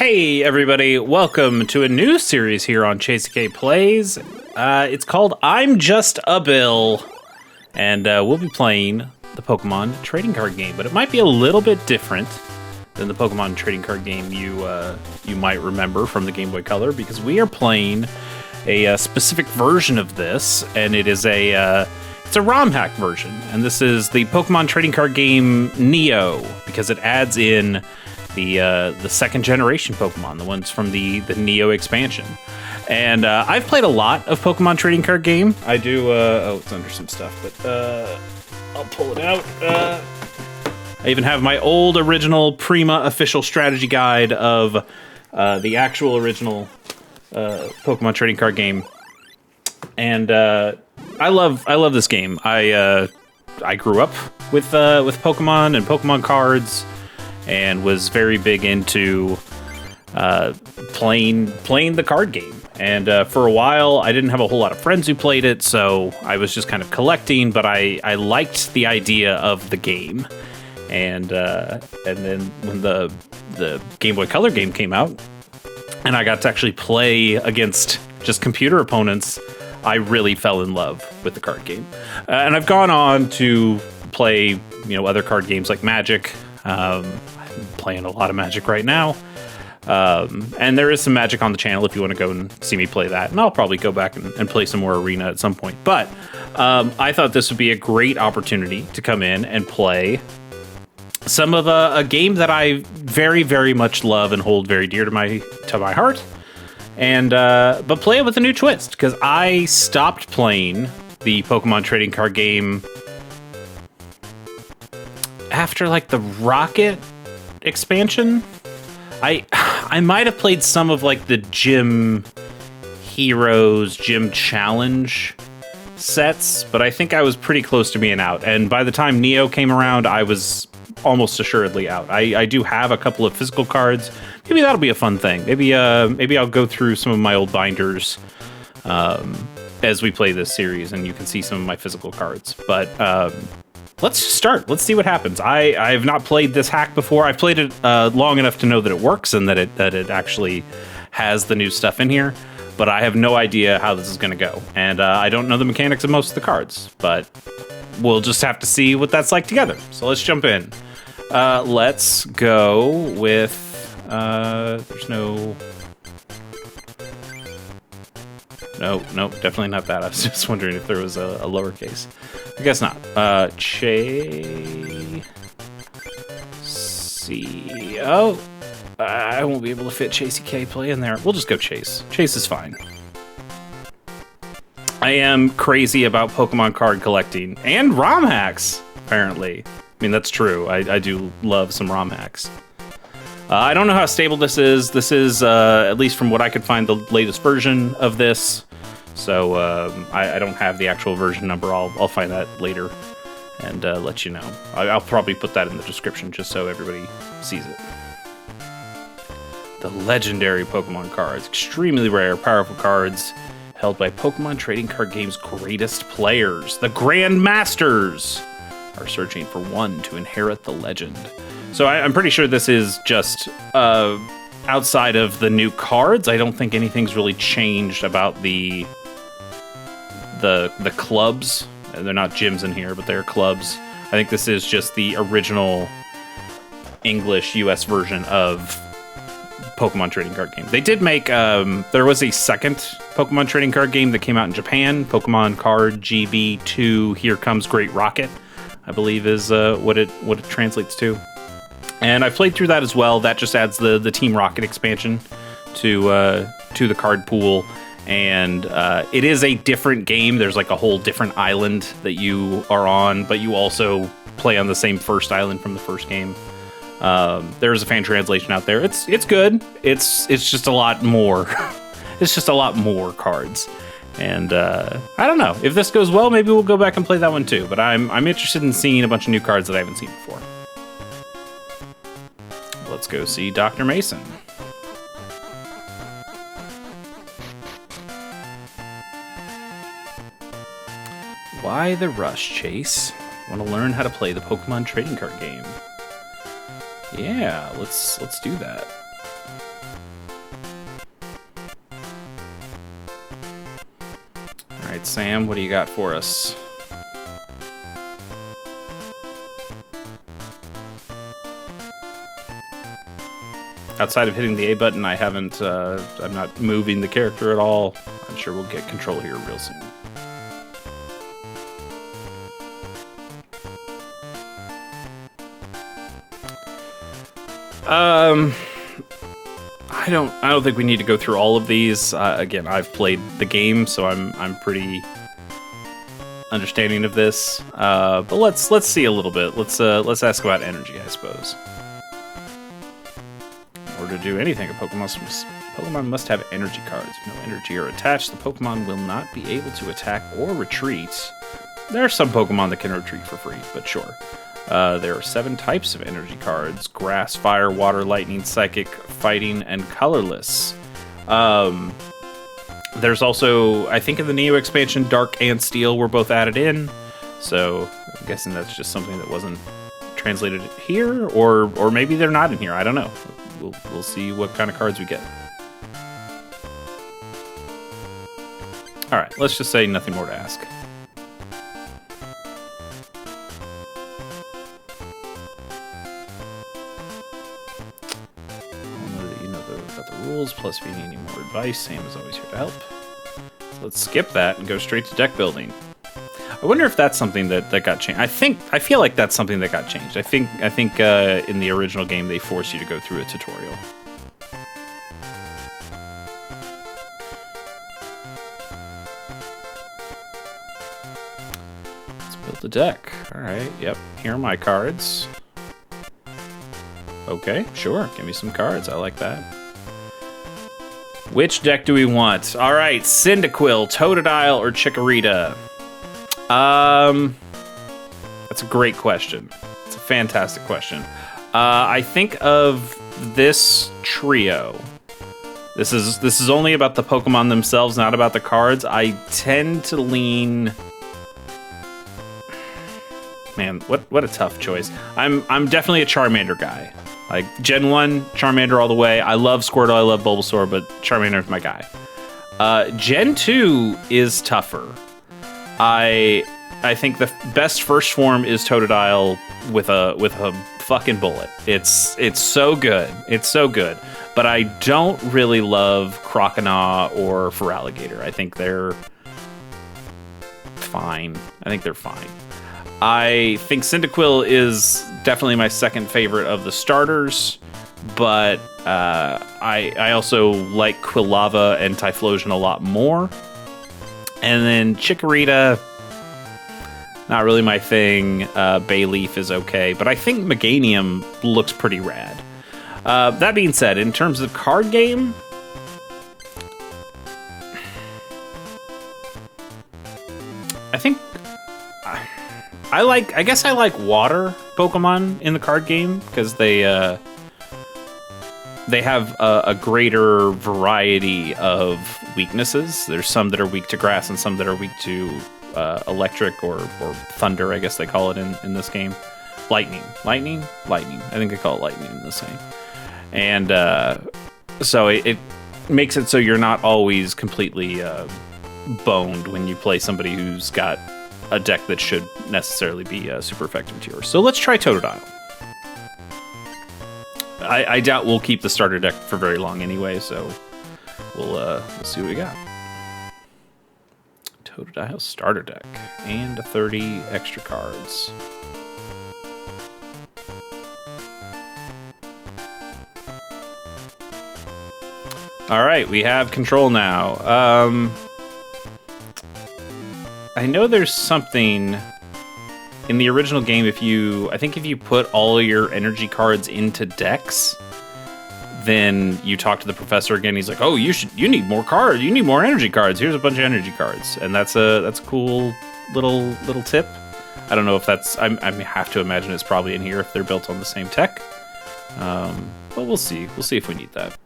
Hey everybody, welcome to a new series here on ChaseK Plays. It's called I'm Just a Bill, and we'll be playing the Pokemon trading card game, but it might be a little bit different than the Pokemon trading card game you might remember from the Game Boy Color, because we are playing a specific version of this, and it's a ROM hack version, and this is the Pokemon trading card game Neo, because it adds in the second generation Pokemon, the ones from the Neo expansion. And I've played a lot of Pokemon trading card game. I do, oh, it's under some stuff, but I'll pull it out. I even have my old original Prima official strategy guide of the actual original Pokemon trading card game. And I love this game. I grew up with Pokemon and Pokemon cards, and was very big into playing the card game. And for a while, I didn't have a whole lot of friends who played it, so I was just kind of collecting, but I liked the idea of the game. And then when the Game Boy Color game came out, and I got to actually play against just computer opponents, I really fell in love with the card game. And I've gone on to play, other card games like Magic. I'm playing a lot of Magic right now. And there is some Magic on the channel if you want to go and see me play that. And I'll probably go back and play some more Arena at some point. But I thought this would be a great opportunity to come in and play some of a game that I very, very much love and hold very dear to my heart. And but play it with a new twist, because I stopped playing the Pokemon trading card game after like the Rocket expansion. I might have played some of like the Gym Heroes, Gym Challenge sets, but I think I was pretty close to being out. And by the time Neo came around, I was almost assuredly out. I do have a couple of physical cards. Maybe that'll be a fun thing. Maybe I'll go through some of my old binders as we play this series, and you can see some of my physical cards. But let's start. Let's see what happens. I have not played this hack before. I've played it long enough to know that it works and that it actually has the new stuff in here, but I have no idea how this is going to go. And I don't know the mechanics of most of the cards, but we'll just have to see what that's like together. So let's jump in. Let's go with... there's no... No, definitely not that. I was just wondering if there was a lowercase. I guess not. C. Oh, I won't be able to fit ChaseK Play in there. We'll just go Chase. Chase is fine. I am crazy about Pokemon card collecting and ROM hacks, apparently. I mean, that's true. I do love some ROM hacks. I don't know how stable this is. This is, at least from what I could find, the latest version of this. So I don't have the actual version number. I'll find that later and let you know. I'll probably put that in the description just so everybody sees it. The legendary Pokemon cards. Extremely rare, powerful cards held by Pokemon trading card game's greatest players. The Grand Masters are searching for one to inherit the legend. So I'm pretty sure this is just outside of the new cards. I don't think anything's really changed about the clubs. They're not gyms in here, but they're clubs. I think this is just the original English US version of Pokemon trading card game. They did make there was a second Pokemon trading card game that came out in Japan, Pokemon Card GB2 Here Comes Great Rocket, I believe is what it translates to. And I played through that as well. That just adds the Team Rocket expansion to the card pool. And it is a different game. There's like a whole different island that you are on, but you also play on the same first island from the first game. There's a fan translation out there. It's good. It's just a lot more. It's just a lot more cards. And I don't know. If this goes well, maybe we'll go back and play that one too. But I'm interested in seeing a bunch of new cards that I haven't seen before. Let's go see Dr. Mason. Why the rush, Chase? Want to learn how to play the Pokemon trading card game? Yeah, let's do that. right, Sam, what do you got for us? Outside of hitting the A button, I haven't, I'm not moving the character at all. I'm sure we'll get control here real soon. I don't think we need to go through all of these. Again, I've played the game, so I'm pretty understanding of this. But let's see a little bit. Let's ask about energy, I suppose. In order to do anything, a Pokemon must have energy cards. If no energy are attached, the Pokemon will not be able to attack or retreat. There are some Pokemon that can retreat for free, but sure. There are 7 types of energy cards: grass, fire, water, lightning, psychic, fighting, and colorless. There's also, I think in the Neo expansion, dark and steel were both added in. So I'm guessing that's just something that wasn't translated here, or maybe they're not in here. I don't know. We'll see what kind of cards we get. All right, let's just say nothing more to ask. Rules, plus if you need any more advice, Sam is always here to help. So let's skip that and go straight to deck building. I wonder if that's something that got changed. I feel like that's something that got changed. I think in the original game they force you to go through a tutorial. Let's build the deck. All right. Yep. Here are my cards. Okay. Sure. Give me some cards. I like that. Which deck do we want? All right, Cyndaquil, Totodile, or Chikorita? That's a great question. It's a fantastic question. I think of this trio. This is only about the Pokemon themselves, not about the cards. I tend to lean. Man, what a tough choice. I'm definitely a Charmander guy. Like, Gen 1, Charmander all the way. I love Squirtle, I love Bulbasaur, but Charmander's my guy. Gen 2 is tougher. I think the best first form is Totodile with a fucking bullet. It's so good. It's so good. But I don't really love Croconaw or Feraligatr. I think they're fine. I think Cyndaquil is definitely my second favorite of the starters, but I also like Quilava and Typhlosion a lot more. And then Chikorita, not really my thing. Bayleaf is okay, but I think Meganium looks pretty rad. That being said, in terms of card game, I guess I like water Pokemon in the card game because they have a greater variety of weaknesses. There's some that are weak to grass and some that are weak to electric or thunder, I guess they call it in this game. Lightning. I think they call it lightning in this game. And so it makes it so you're not always completely boned when you play somebody who's got a deck that should necessarily be super effective to yours. So let's try Totodile. I doubt we'll keep the starter deck for very long anyway, so we'll see what we got. Totodile starter deck and 30 extra cards. All right, we have control now. I know there's something in the original game. If you put all your energy cards into decks, then you talk to the professor again. He's like, "Oh, you need more cards. You need more energy cards. Here's a bunch of energy cards," and that's a cool little tip. I don't know if that's. I have to imagine it's probably in here if they're built on the same tech. But we'll see. We'll see if we need that.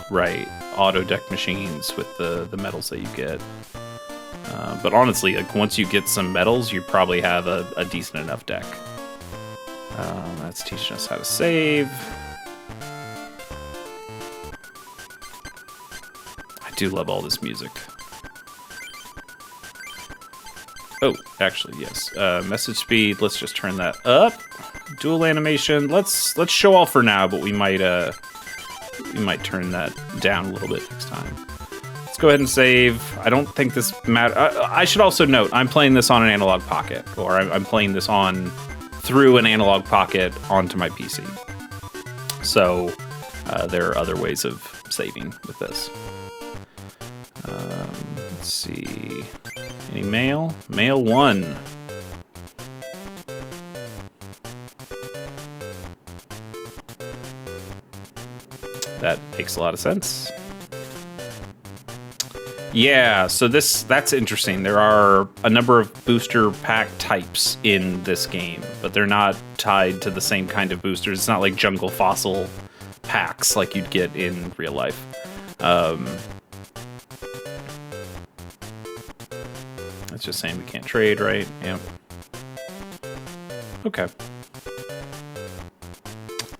Right, auto deck machines with the medals that you get. But honestly, like once you get some medals, you probably have a decent enough deck. That's teaching us how to save. do love all this music. Oh, actually, yes. Message speed. Let's just turn that up. Dual animation. Let's show off for now, but we might turn that down a little bit next time. Let's go ahead and save. I don't think this matters. I should also note I'm playing this on an analog pocket, or I'm playing this through an analog pocket onto my PC. So there are other ways of saving with this. Let's see. Any mail? Mail 1. That makes a lot of sense. Yeah, so that's interesting. There are a number of booster pack types in this game, but they're not tied to the same kind of boosters. It's not like jungle fossil packs like you'd get in real life. That's just saying we can't trade, right? Yeah. Okay.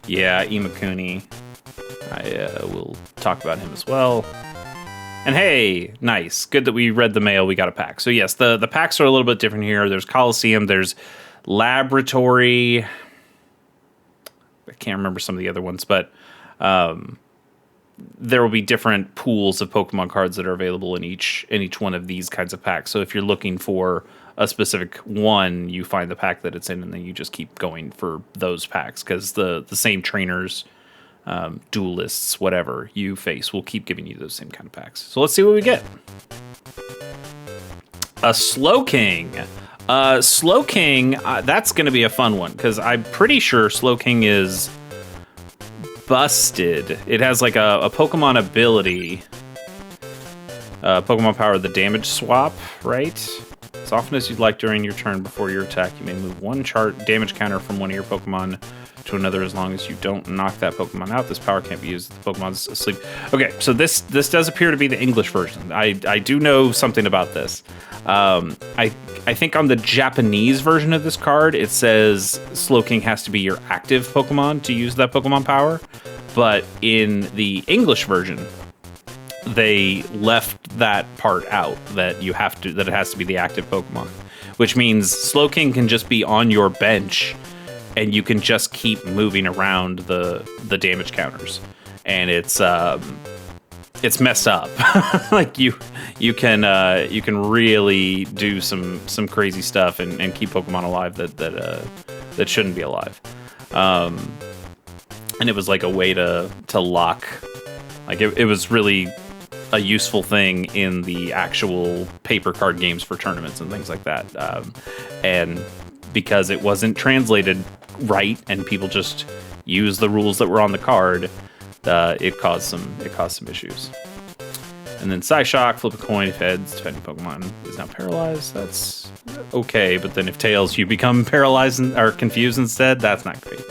Yeah, Imakuni. I will talk about him as well. And hey, nice. Good that we read the mail. We got a pack. So yes, the packs are a little bit different here. There's Coliseum. There's Laboratory. I can't remember some of the other ones, but there will be different pools of Pokemon cards that are available in each one of these kinds of packs. So if you're looking for a specific one, you find the pack that it's in, and then you just keep going for those packs, because the same trainers, duelists, whatever you face, will keep giving you those same kind of packs. So let's see what we get. A Slowking. Slowking, that's going to be a fun one, because I'm pretty sure Slowking is busted. It has like a Pokemon ability. Pokemon Power, the damage swap, right? As often as you'd like during your turn before your attack, you may move one chart damage counter from one of your Pokemon to another as long as you don't knock that Pokemon out. This power can't be used if the Pokemon's asleep. Okay, so this does appear to be the English version. I do know something about this. I think on the Japanese version of this card, it says Slowking has to be your active Pokemon to use that Pokemon power. But in the English version, they left that part out, that it has to be the active Pokemon, which means Slowking can just be on your bench and you can just keep moving around the damage counters, and it's messed up. Like you can really do some crazy stuff and keep Pokemon alive that shouldn't be alive. And it was like a way to lock, like it was really a useful thing in the actual paper card games for tournaments and things like that. And because it wasn't translated right and people just used the rules that were on the card, it caused some issues. And then Psyshock, flip a coin if heads, defending Pokemon is now paralyzed. That's okay, but then if tails, you become paralyzed or confused instead. That's not great.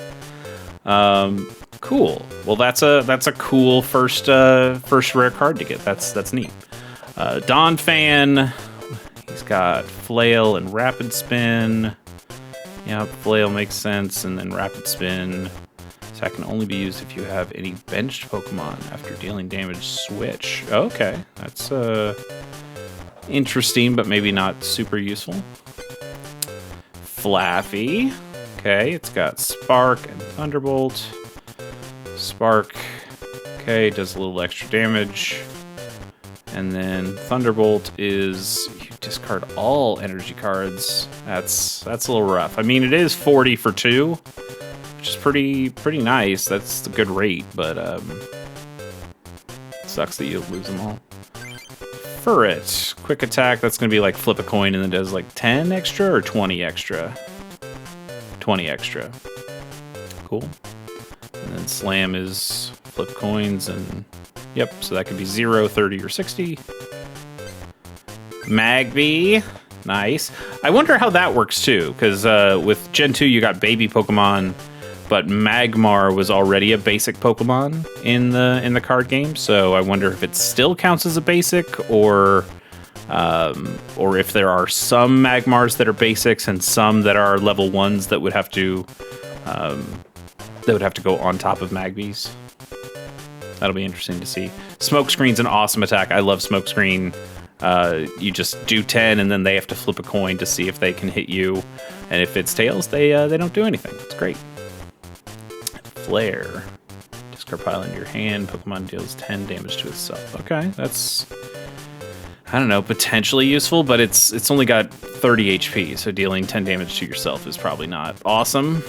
Cool. Well, that's a cool first rare card to get. That's neat. Don Fan. He's got Flail and Rapid Spin. Yeah, Flail makes sense, and then Rapid Spin. Attack can only be used if you have any benched Pokemon after dealing damage. Switch. Okay, that's interesting, but maybe not super useful. Flaffy. Okay, it's got Spark and Thunderbolt. Spark, okay, does a little extra damage. And then Thunderbolt is you discard all energy cards. That's a little rough. I mean, it is 40 for 2, which is pretty nice. That's a good rate, but sucks that you lose them all. Furret, quick attack. That's gonna be like flip a coin and then does like 10 extra or 20 extra. 20 extra. Cool. And then Slam is flip coins, and yep, so that could be 0, 30, or 60. Magby, nice. I wonder how that works too, because with Gen 2 you got baby Pokemon, but Magmar was already a basic Pokemon in the card game, so I wonder if it still counts as a basic, or if there are some Magmars that are basics and some that are level 1s that would have to go on top of Magbies. That'll be interesting to see. Smokescreen's an awesome attack. I love Smokescreen. You just do 10, and then they have to flip a coin to see if they can hit you. And if it's tails, they don't do anything. It's great. Flare. Discard pile into your hand. Pokemon deals 10 damage to itself. Okay, that's, I don't know, potentially useful, but it's only got 30 HP, so dealing 10 damage to yourself is probably not awesome.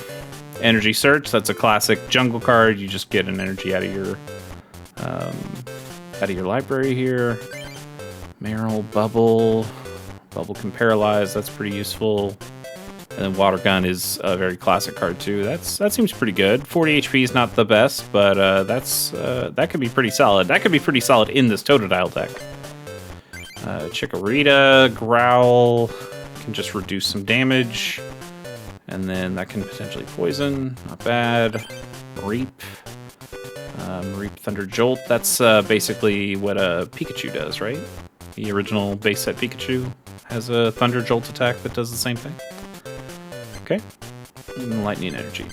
Energy Search, that's a classic jungle card. You just get an energy out of your library here. Marill, Bubble. Bubble can paralyze, that's pretty useful. And then Water Gun is a very classic card too. That seems pretty good. 40 HP is not the best, but that could be pretty solid. That could be pretty solid in this Totodile deck. Chikorita, Growl can just reduce some damage, and then that can potentially poison. Not bad. Mareep. Mareep Thunder Jolt. That's basically what a Pikachu does, right? The original base set Pikachu has a Thunder Jolt attack that does the same thing. Okay. And Lightning Energy.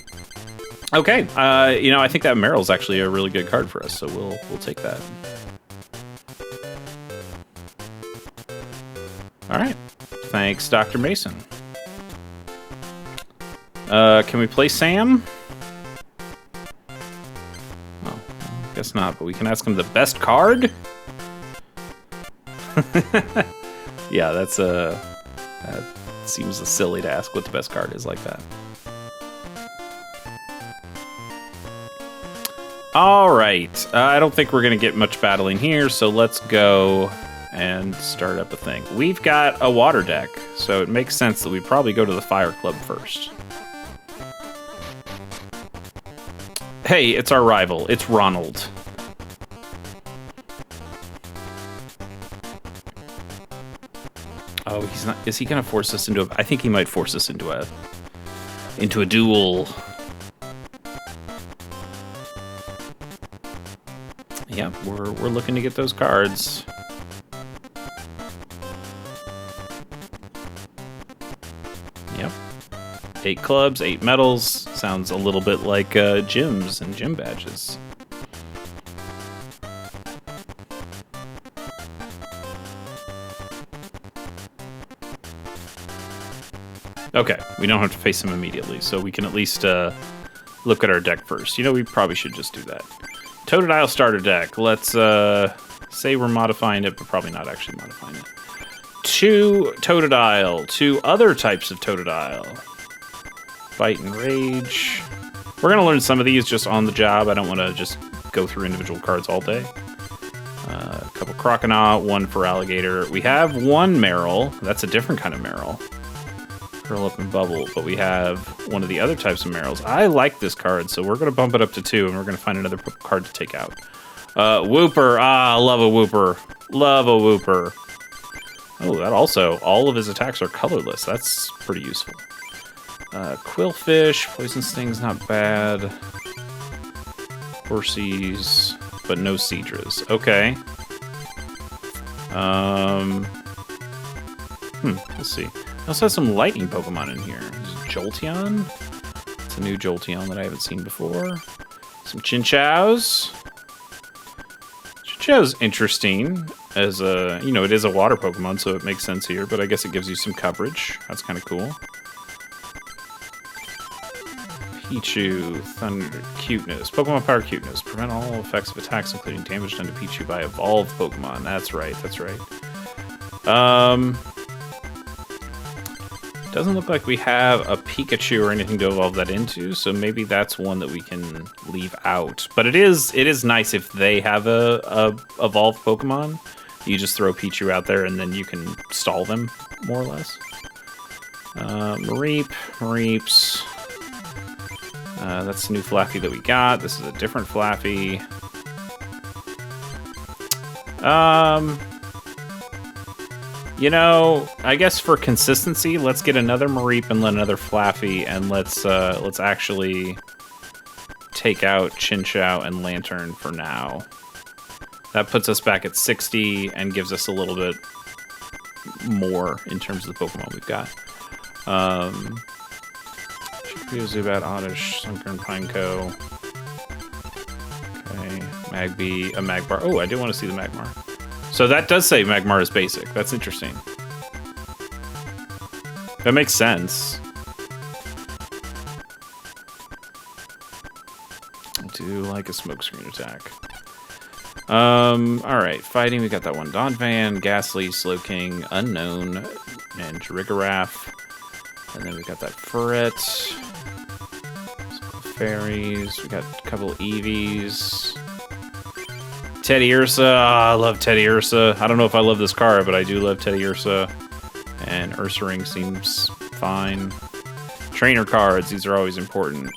Okay. I think that Marill's actually a really good card for us, so we'll take that. All right. Thanks, Dr. Mason. Can we play Sam? Well, I guess not, but we can ask him the best card? Yeah, that seems silly to ask what the best card is like that. All right. I don't think we're going to get much battling here, so let's go and start up a thing. We've got a water deck, so it makes sense that we probably go to the Fire Club first. Hey, it's our rival. It's Ronald. Oh, he's not. Is he gonna force us into a? I think he might force us into a duel. Yeah, we're looking to get those cards. Yep. 8 clubs, 8 medals. Sounds a little bit like gyms and gym badges. Okay, we don't have to face him immediately, so we can at least look at our deck first. We probably should just do that. Totodile starter deck. Let's say we're modifying it, but probably not actually modifying it. 2 Totodile, 2 other types of Totodile. Fight and Rage. We're going to learn some of these just on the job. I don't want to just go through individual cards all day. A couple Croconaw, 1 for Alligator. We have 1 Marill. That's a different kind of Marill. Curl Up and Bubble, but we have one of the other types of Marills. I like this card, so we're going to bump it up to 2, and we're going to find another card to take out. Wooper. Ah, love a Wooper. Love a Wooper. Oh, that also, all of his attacks are colorless. That's pretty useful. Quillfish. Poison Sting's not bad. Horsey's, but no Seadras. Okay. Let's see. I also have some lightning Pokemon in here. Jolteon. It's a new Jolteon that I haven't seen before. Some Chinchous. Chinchou's interesting as a, it is a water Pokemon, so it makes sense here, but I guess it gives you some coverage. That's kind of cool. Pichu, Thunder, Cuteness. Pokemon Power Cuteness. Prevent all effects of attacks, including damage done to Pichu by evolved Pokemon. That's right, that's right. Doesn't look like we have a Pikachu or anything to evolve that into, so maybe that's one that we can leave out. But it is nice if they have a evolved Pokemon. You just throw Pichu out there and then you can stall them, more or less. Mareeps. That's the new Flaffy that we got. This is a different Flaffy. I guess for consistency, let's get another Mareep and another Flaffy, and let's actually take out Chinchou and Lantern for now. That puts us back at 60 and gives us a little bit more in terms of the Pokemon we've got. Zubat, Oddish, Sunkern, Pineco. Okay, Magby, a Magmar. Oh, I do want to see the Magmar. So that does say Magmar is basic. That's interesting. That makes sense. I do like a smokescreen attack. Alright, fighting, we got that one. Donphan, Ghastly, Slowking, Unknown, and Jirigaraph. And then we got that Furret. Fairies, we got a couple Eevees. Teddy Ursa, I love Teddy Ursa. I don't know if I love this card, but I do love Teddy Ursa. And Ursaring seems fine. Trainer cards, these are always important.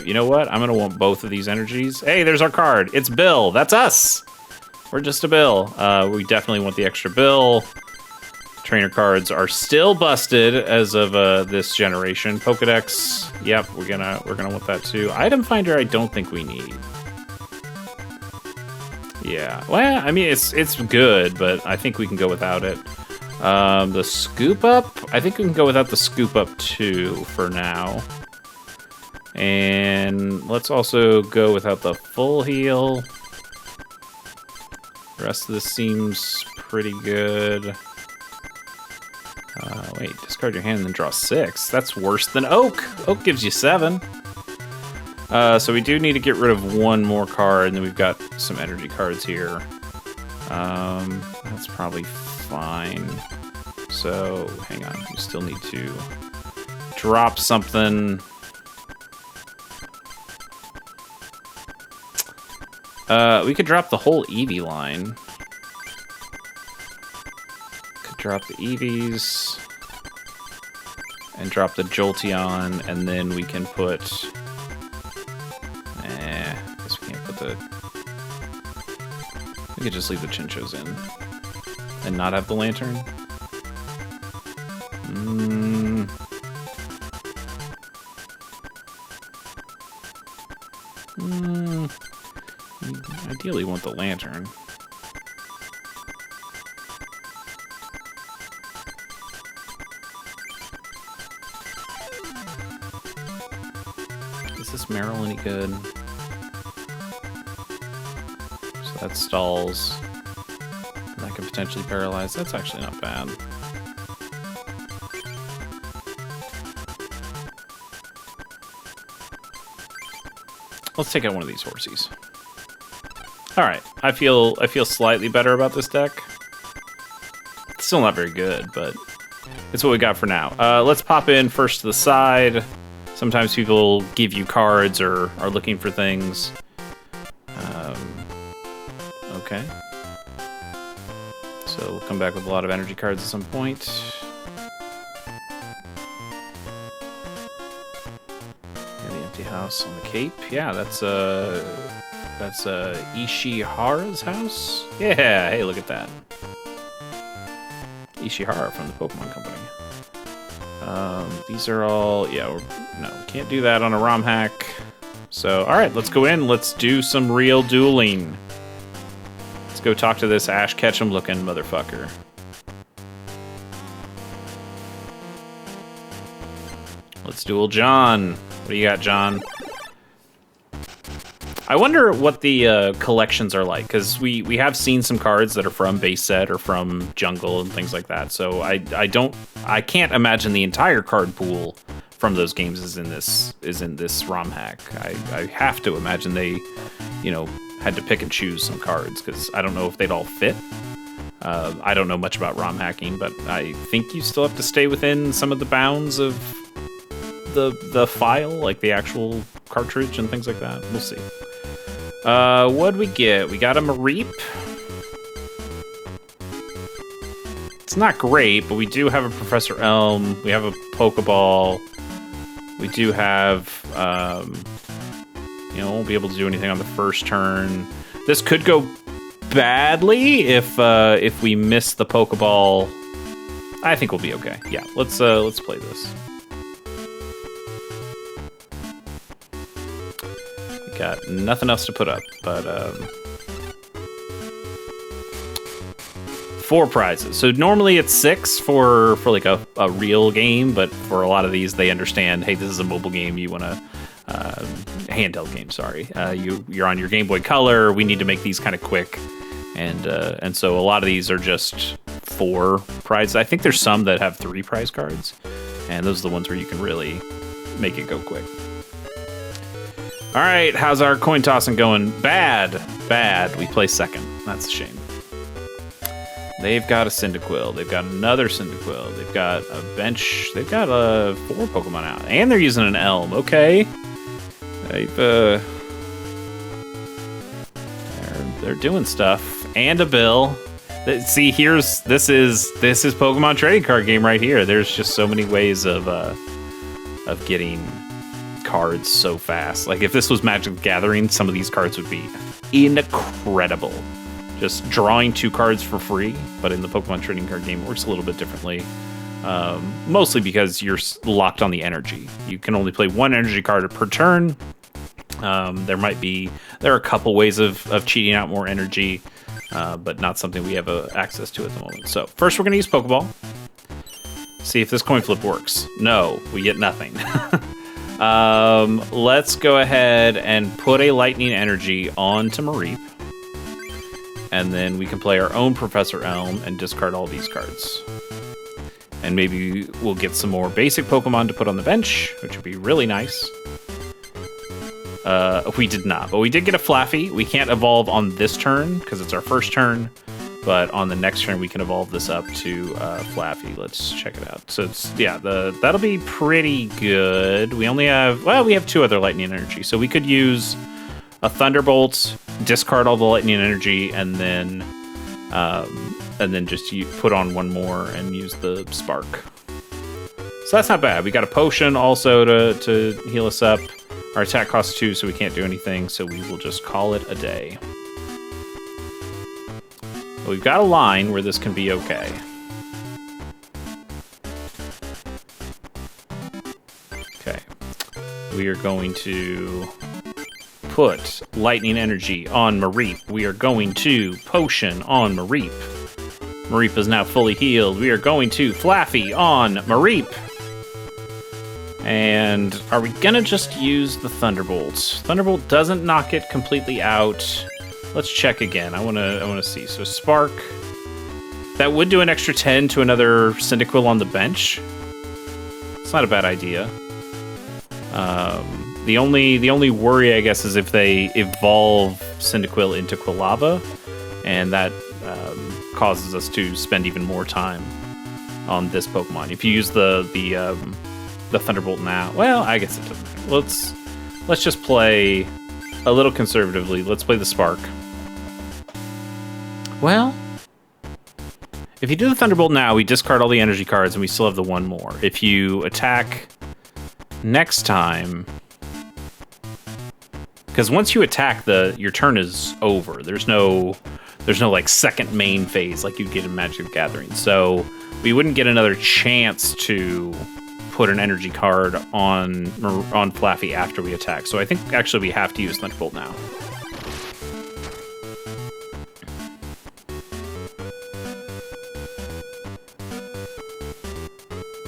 You know what? I'm gonna want both of these energies. Hey, there's our card. It's Bill. That's us. We're just a Bill. We definitely want the extra Bill. Trainer cards are still busted as of this generation. Pokedex, yep, we're gonna want that too. Item Finder, I don't think we need. Yeah, well, I mean it's good, but I think we can go without it. The Scoop Up, I think we can go without the Scoop Up too for now. And let's also go without the Full Heal. The rest of this seems pretty good. Wait, discard your hand and then draw 6. That's worse than Oak. Oak gives you 7. So we do need to get rid of one more card, and then we've got some energy cards here. That's probably fine. So, hang on. We still need to drop something. We could drop the whole Eevee line. Drop the Eevees and drop the Jolteon, and then we can put. I guess we can't put the. We could just leave the Chinchos in and not have the Lantern. Ideally, want the Lantern. Is this Meryl any good? So that stalls. And that could potentially paralyze. That's actually not bad. Let's take out one of these horsies. Alright, I feel slightly better about this deck. It's still not very good, but it's what we got for now. Let's pop in first to the side. Sometimes people give you cards or are looking for things. Okay. So we'll come back with a lot of energy cards at some point. And the empty house on the cape. Yeah, that's Ishihara's house. Yeah, hey, look at that. Ishihara from the Pokemon Company. These are all, yeah, no, can't do that on a ROM hack. So, alright, let's go in, let's do some real dueling. Let's go talk to this Ash Ketchum looking motherfucker. Let's duel John. What do you got, John? I wonder what the collections are like, because we have seen some cards that are from base set or from jungle and things like that. So I can't imagine the entire card pool from those games is in this ROM hack. I have to imagine they, had to pick and choose some cards, because I don't know if they'd all fit. I don't know much about ROM hacking, but I think you still have to stay within some of the bounds of the file, like the actual cartridge and things like that. We'll see. What'd we get? We got a Mareep. It's not great, but we do have a Professor Elm. We have a Pokeball. We do have, won't be able to do anything on the first turn. This could go badly if we miss the Pokeball. I think we'll be okay. Yeah, let's play this. Got nothing else to put up, but 4 prizes. So normally it's 6 for like a real game, but for a lot of these, they understand, hey, this is a mobile game. You want to handheld game. Sorry, you're on your Game Boy Color. We need to make these kind of quick, and so a lot of these are just 4 prizes. I think there's some that have 3 prize cards, and those are the ones where you can really make it go quick. All right, how's our coin tossing going? Bad. We placed second. That's a shame. They've got a Cyndaquil. They've got another Cyndaquil. They've got a bench. They've got 4 Pokemon out, and they're using an Elm. Okay. They're doing stuff, and a Bill. See, this is Pokemon trading card game right here. There's just so many ways of getting cards so fast. Like if this was Magic the Gathering, some of these cards would be incredible. Just drawing 2 cards for free, but in the Pokemon trading card game, it works a little bit differently. Mostly because you're locked on the energy. You can only play 1 energy card per turn. There are a couple ways of cheating out more energy, but not something we have access to at the moment. So first we're going to use Pokeball. See if this coin flip works. No, we get nothing. Let's go ahead and put a Lightning Energy onto Mareep. And then we can play our own Professor Elm and discard all these cards. And maybe we'll get some more basic Pokemon to put on the bench, which would be really nice. We did not, but we did get a Flaffy. We can't evolve on this turn because it's our first turn, but on the next turn we can evolve this up to Flaffy. Let's check it out. So it's, yeah, that'll be pretty good. We only have, well, we have 2 other Lightning Energy, so we could use a Thunderbolt, discard all the Lightning Energy, and then just put on 1 more and use the Spark. So that's not bad. We got a Potion also to heal us up. Our attack costs 2, so we can't do anything, so we will just call it a day. But we've got a line where this can be okay. Okay. We are going to put Lightning Energy on Mareep. We are going to Potion on Mareep. Mareep is now fully healed. We are going to Flaffy on Mareep. And are we gonna just use the Thunderbolts? Thunderbolt doesn't knock it completely out. Let's check again. I wanna see. So Spark. That would do an extra 10 to another Cyndaquil on the bench. It's not a bad idea. The only worry, I guess, is if they evolve Cyndaquil into Quilava, and that causes us to spend even more time on this Pokemon. If you use the Thunderbolt now, well, I guess it doesn't matter. Let's just play a little conservatively. Let's play the Spark. Well, if you do the Thunderbolt now, we discard all the energy cards and we still have the 1 more. If you attack next time, because once you attack, your turn is over. There's no like second main phase like you'd get in Magic the Gathering. So we wouldn't get another chance to put an energy card on Flaffy after we attack. So I think actually we have to use Thunderbolt now.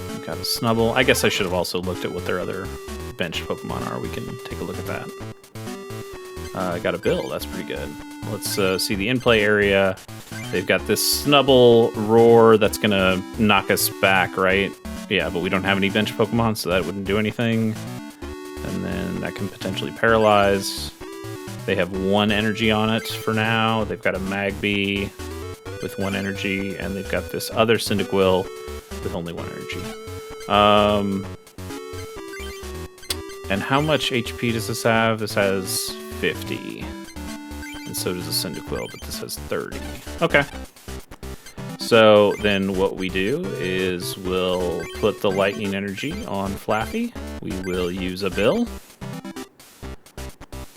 We've got a Snubble. I guess I should have also looked at what their other bench Pokemon are. We can take a look at that. I got a Bill. That's pretty good. Let's see the in-play area. They've got this Snubble Roar that's going to knock us back, right? Yeah, but we don't have any bench Pokemon, so that wouldn't do anything. And then that can potentially paralyze. They have 1 energy on it for now. They've got a Magby with 1 energy, and they've got this other Cyndaquil with only 1 energy. And how much HP does this have? This has 50. And so does the Cyndaquil, but this has 30. Okay. So then what we do is we'll put the Lightning Energy on Flaffy. We will use a Bill.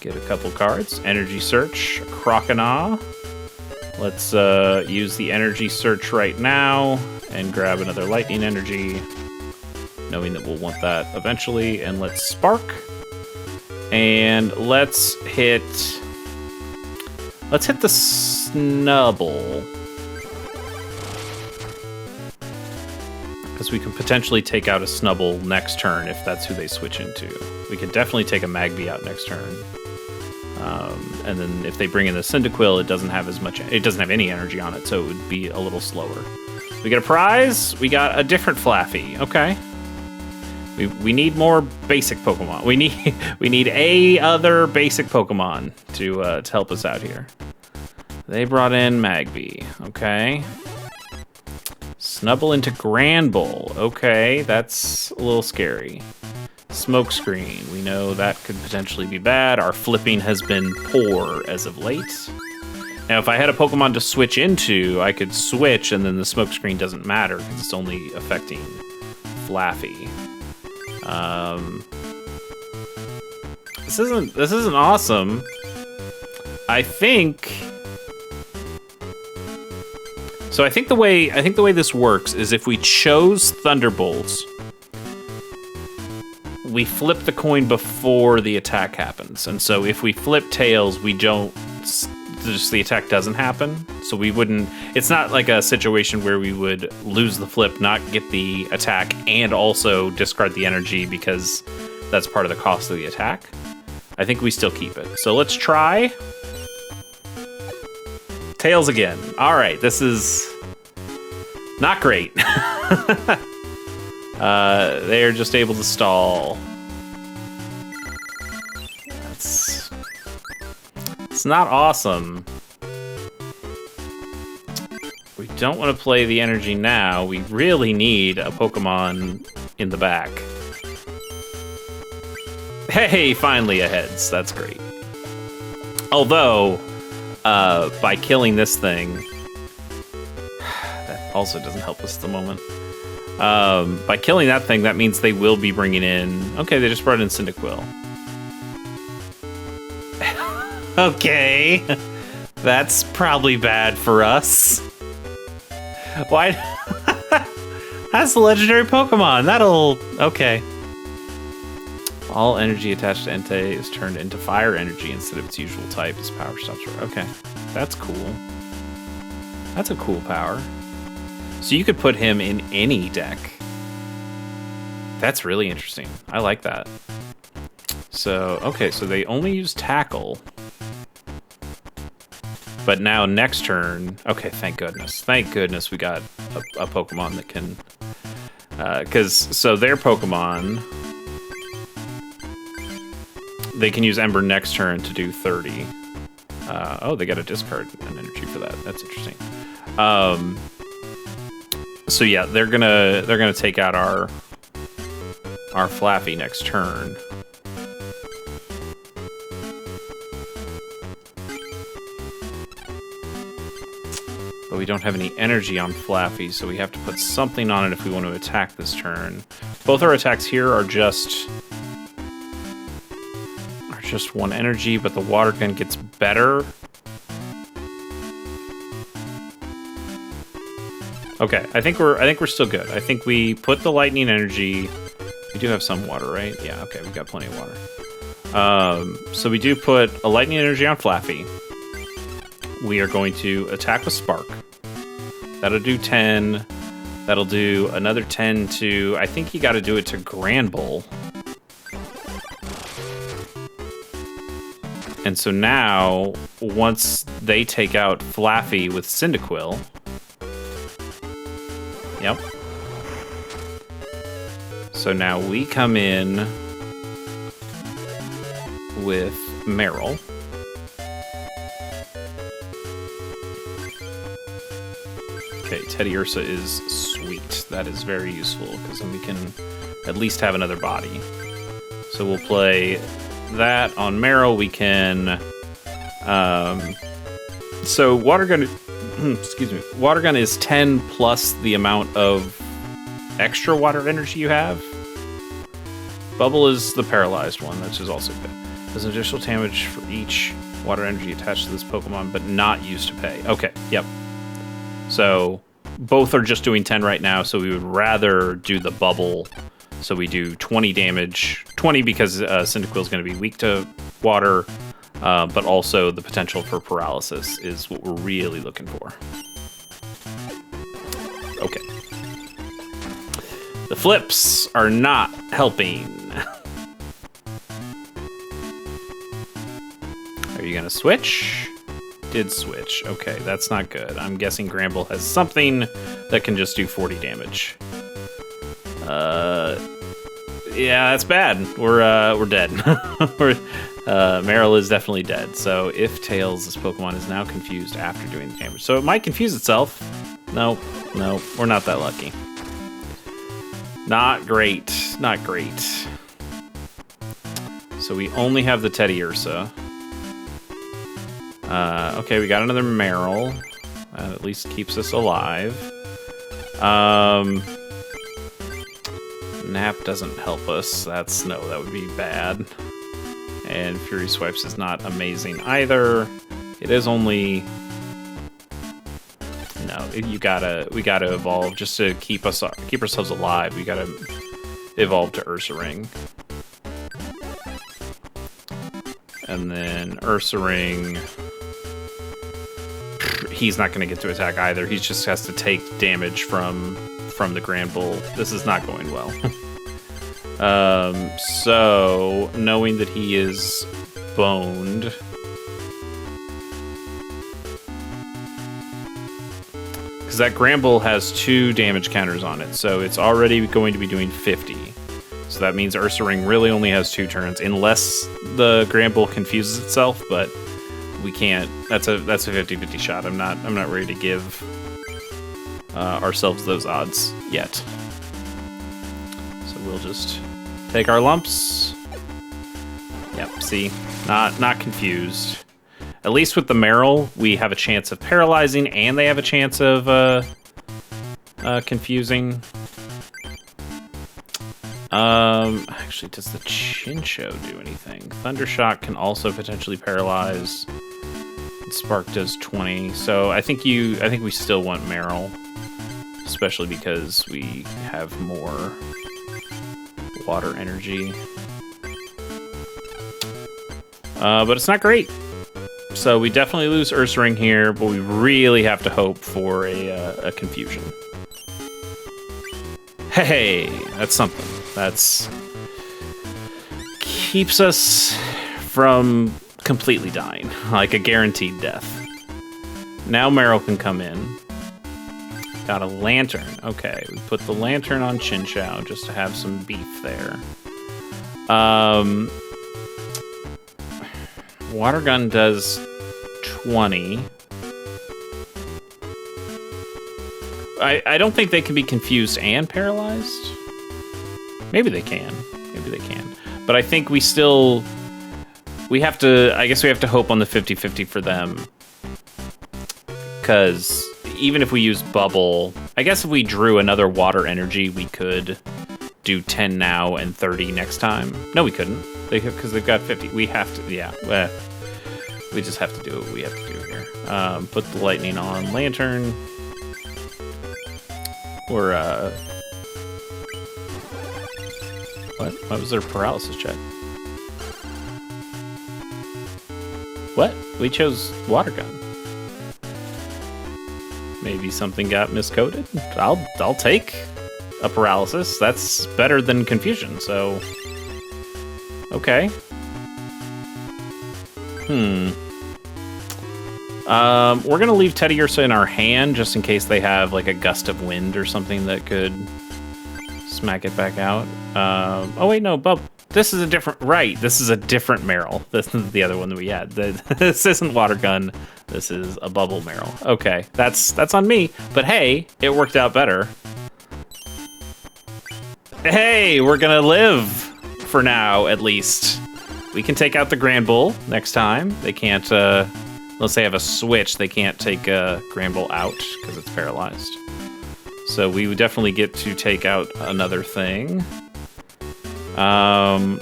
Get a couple cards. Energy Search, Croconaw. Let's use the Energy Search right now and grab another Lightning Energy, knowing that we'll want that eventually. And let's Spark. And let's hit the Snubble. Because we can potentially take out a Snubbull next turn if that's who they switch into. We could definitely take a Magby out next turn. And then if they bring in the Cyndaquil, it doesn't have as much. It doesn't have any energy on it, so it would be a little slower. We get a prize. We got a different Flaffy. Okay. We need more basic Pokemon. We need a other basic Pokemon to help us out here. They brought in Magby. Okay. Snubbull into Granbull. Okay, that's a little scary. Smokescreen. We know that could potentially be bad. Our flipping has been poor as of late. Now, if I had a Pokemon to switch into, I could switch, and then the Smokescreen doesn't matter because it's only affecting Flaffy. This isn't awesome. I think the way this works is if we chose Thunderbolts, we flip the coin before the attack happens. And so if we flip tails, the attack doesn't happen. So we wouldn't, it's not like a situation where we would lose the flip, not get the attack, and also discard the energy because that's part of the cost of the attack. I think we still keep it. So let's try tails again. All right, this is not great. They are just able to stall. It's not awesome. We don't want to play the energy now. We really need a Pokemon in the back. Hey, finally a heads. That's great. Although, by killing this thing, that also doesn't help us at the moment. By killing that thing, that means they will be bringing in... Okay, they just brought in Cyndaquil. Okay. That's probably bad for us. Why? That's a legendary Pokemon. That'll... Okay. All energy attached to Entei is turned into fire energy instead of its usual type. Its power stops. Okay. That's cool. That's a cool power. So you could put him in any deck. That's really interesting. I like that. So, okay, so they only use Tackle. But now next turn... Okay, thank goodness. Thank goodness we got a Pokemon that can... so their Pokemon... They can use Ember next turn to do 30. Oh, they got a discard an energy for that. That's interesting. So yeah, they're gonna take out our Flaffy next turn. But we don't have any energy on Flaffy, so we have to put something on it if we want to attack this turn. Both our attacks here are just one energy, but the water gun gets better. Okay, I think we're still good. I think we put the lightning energy. We do have some water, right? Yeah, okay, we've got plenty of water. So we do put a lightning energy on Flaffy. We are going to attack with Spark. That'll do 10. That'll do another 10 to... I think you got to do it to Granbull. And so now, once they take out Flaffy with Cyndaquil... Yep. So now we come in with Meryl. Okay, Teddy Ursa is sweet. That is very useful, because then we can at least have another body. So we'll play that on Meryl. We can... so Water Gun... excuse me. Water Gun is 10 plus the amount of extra water energy you have. Bubble is the paralyzed one, which is also good. There's additional damage for each water energy attached to this Pokemon, but not used to pay. Okay, yep. So both are just doing 10 right now, so we would rather do the bubble. So we do 20 damage. 20 because Cyndaquil is going to be weak to water, but also the potential for paralysis is what we're really looking for. Okay. The flips are not helping. Are you gonna switch? Did switch. Okay, that's not good. I'm guessing Gramble has something that can just do 40 damage. Yeah, that's bad. We're dead. Meryl is definitely dead. So if Tails, this Pokemon, is now confused after doing the damage. So it might confuse itself. No, we're not that lucky. Not great. Not great. So we only have the Teddiursa. Okay, we got another Meryl. That at least keeps us alive. Nap doesn't help us. That would be bad. And Fury Swipes is not amazing either. It is only... No, we gotta evolve just to keep ourselves alive. We gotta evolve to Ursaring. And then Ursaring... He's not going to get to attack either. He just has to take damage from the Granbull. This is not going well. So, knowing that he is boned... Because that Granbull has 2 damage counters on it, so it's already going to be doing 50. So that means Ursaring really only has 2 turns, unless the Granbull confuses itself, but... We can't. That's a 50-50 shot. I'm not ready to give ourselves those odds yet. So we'll just take our lumps. Yep. See, not confused. At least with the Meryl, we have a chance of paralyzing, and they have a chance of confusing. Actually, does the Chinchou do anything? Thundershock can also potentially paralyze. Spark does 20, so I think we still want Meryl, especially because we have more water energy. But it's not great. So we definitely lose Ursaring here, but we really have to hope for a confusion. Hey, that's something. That's keeps us from completely dying, like a guaranteed death. Now Meryl can come in. Got a Lantern. Okay, we put the Lantern on Chinchou just to have some beef there. Water Gun does 20. I don't think they can be confused and paralyzed. Maybe they can. But I think we have to, I guess we have to hope on the 50-50 for them. Because even if we use Bubble, I guess if we drew another water energy, we could do 10 now and 30 next time. No, we couldn't. Because they've got 50. We have to, yeah. We just have to do what we have to do here. Put the lightning on Lantern. Or, What was their paralysis check? What? We chose Water Gun. Maybe something got miscoded? I'll take a paralysis. That's better than confusion, so... Okay. We're gonna leave Teddiursa in our hand, just in case they have, like, a gust of wind or something that could smack it back out. Oh, wait, no, this is a different... Right, this is a different Meryl. This is the other one that we had. This isn't Water Gun. This is a Bubble Meryl. Okay, that's on me. But hey, it worked out better. Hey, we're gonna live for now, at least. We can take out the Granbull next time. They can't, unless they have a switch, they can't take Granbull out because it's paralyzed. So we would definitely get to take out another thing. I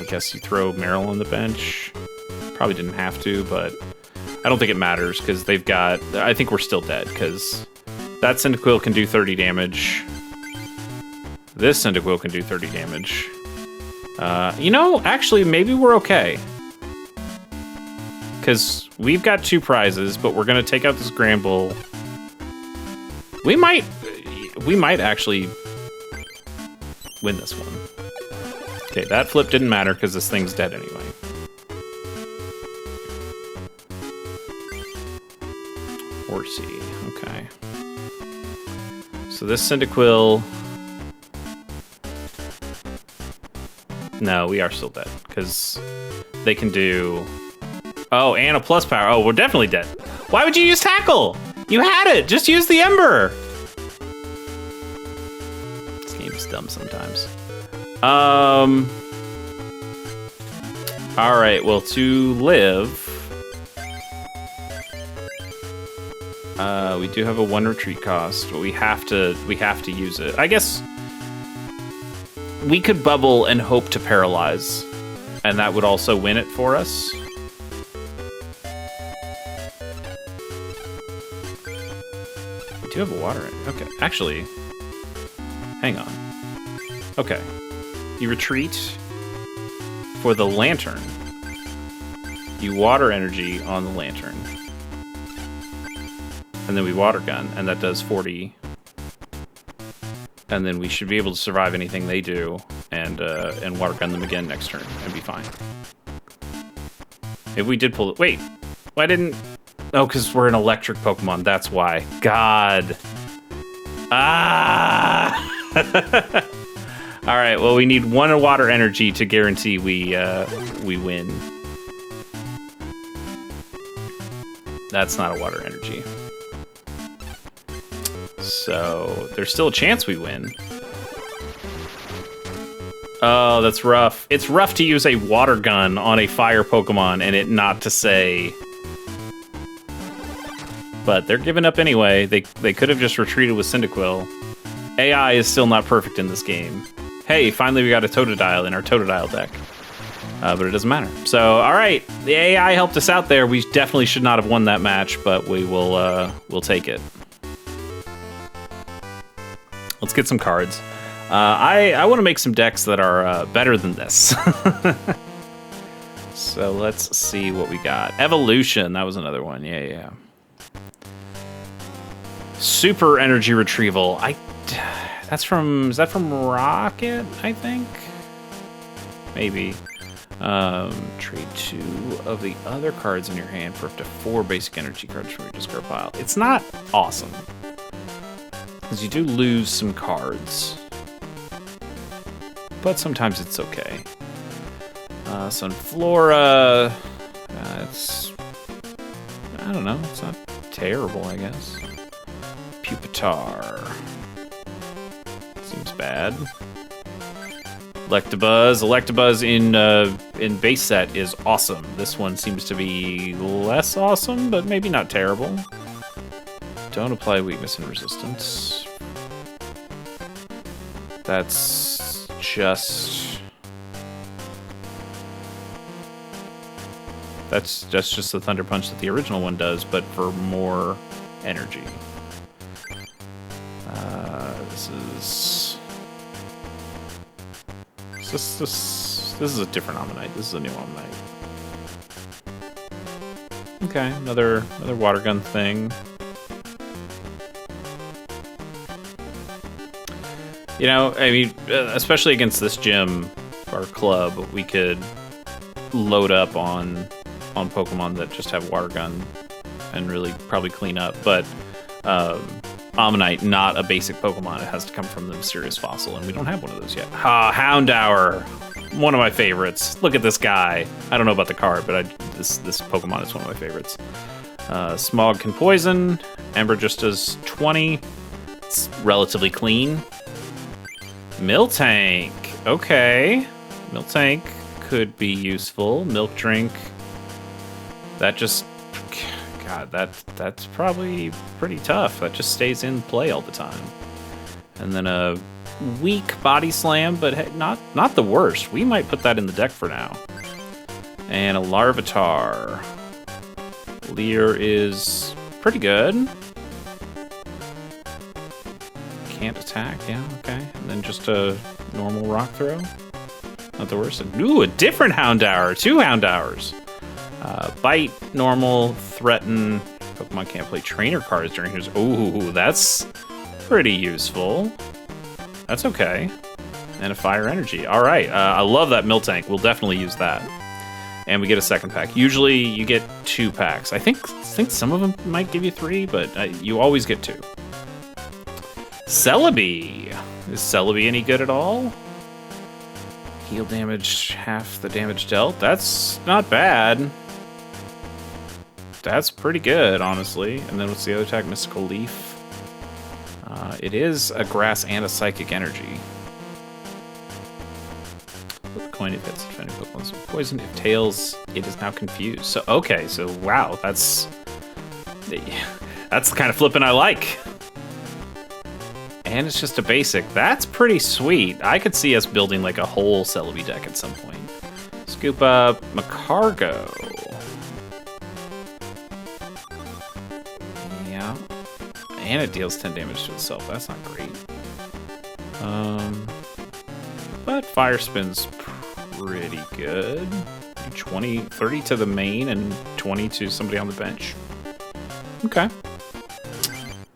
guess you throw Meryl on the bench. Probably didn't have to, but I don't think it matters because they've got... I think we're still dead because that Cyndaquil can do 30 damage. This Cyndaquil can do 30 damage. You know, actually, maybe we're okay. Because we've got 2 prizes, but we're going to take out this Granbull. We might actually win this one. Okay, that flip didn't matter because this thing's dead anyway. Horsey, okay. So this Cyndaquil... No, we are still dead, because they can do... Oh, and a plus power. Oh, we're definitely dead. Why would you use Tackle? You had it! Just use the Ember! This game is dumb sometimes. Alright, well, to live... we do have a 1 retreat cost, but we have to use it. I guess we could bubble and hope to paralyze, and that would also win it for us. We do have a water. Okay, actually, hang on. Okay, you retreat for the lantern. You water energy on the lantern. And then we water gun, and that does 40. And then we should be able to survive anything they do, and water gun them again next turn, and be fine. If we did pull it, wait, why didn't? Oh, because we're an electric Pokemon. That's why. God. Ah. All right. Well, we need 1 water energy to guarantee we win. That's not a water energy. So there's still a chance we win. Oh, that's rough. It's rough to use a water gun on a fire Pokemon and it not to say. But they're giving up anyway. They could have just retreated with Cyndaquil. AI is still not perfect in this game. Hey, finally we got a Totodile in our Totodile deck. But it doesn't matter. So, all right, the AI helped us out there. We definitely should not have won that match, but we will we'll take it. Let's get some cards. I want to make some decks that are better than this. So let's see what we got. Evolution, that was another one. Yeah. Super Energy Retrieval. Is that from Rocket, I think? Maybe. Trade 2 of the other cards in your hand for up to 4 basic energy cards from your discard pile. It's not awesome, because you do lose some cards, but sometimes it's okay. Sunflora, it's, I don't know, it's not terrible, I guess. Pupitar, seems bad. Electabuzz in base set is awesome. This one seems to be less awesome, but maybe not terrible. Don't apply weakness and resistance. That's just the Thunder Punch that the original one does, but for more energy. This is a different Ammonite. This is a new Ammonite. Okay, another water gun thing. You know, I mean, especially against this gym, our club, we could load up on Pokemon that just have water gun and really probably clean up. But Ammonite, not a basic Pokemon. It has to come from the Mysterious Fossil, and we don't have one of those yet. Houndour, one of my favorites. Look at this guy. I don't know about the card, but this Pokemon is one of my favorites. Smog can poison. Ember just does 20. It's relatively clean. Miltank. Okay. Miltank could be useful. Milk Drink. That just... God, that's probably pretty tough. That just stays in play all the time. And then a weak Body Slam, but hey, not the worst. We might put that in the deck for now. And a Larvitar. Leer is pretty good. Can't attack, yeah, okay. And then just a normal Rock Throw. Not the worst. Ooh, a different Houndour. 2 Houndours. Bite, normal, threaten. Pokemon can't play trainer cards during his... Ooh, that's pretty useful. That's okay. And a fire energy. All right. I love that Miltank. We'll definitely use that. And we get a second pack. Usually you get 2 packs. I think some of them might give you 3, but you always get 2. Celebi. Is Celebi any good at all? Heal damage, half the damage dealt. That's not bad. That's pretty good, honestly. And then what's the other attack? Mystical Leaf. It is a grass and a psychic energy. Flip a coin if it's defending Pokemon. So poison. If tails, it is now confused. So okay, so wow, that's the kind of flipping I like. And it's just a basic. That's pretty sweet. I could see us building like a whole Celebi deck at some point. Scoop up Macargo. Yeah. And it deals 10 damage to itself. That's not great. But Fire Spin's pretty good. 30 to the main and 20 to somebody on the bench. Okay.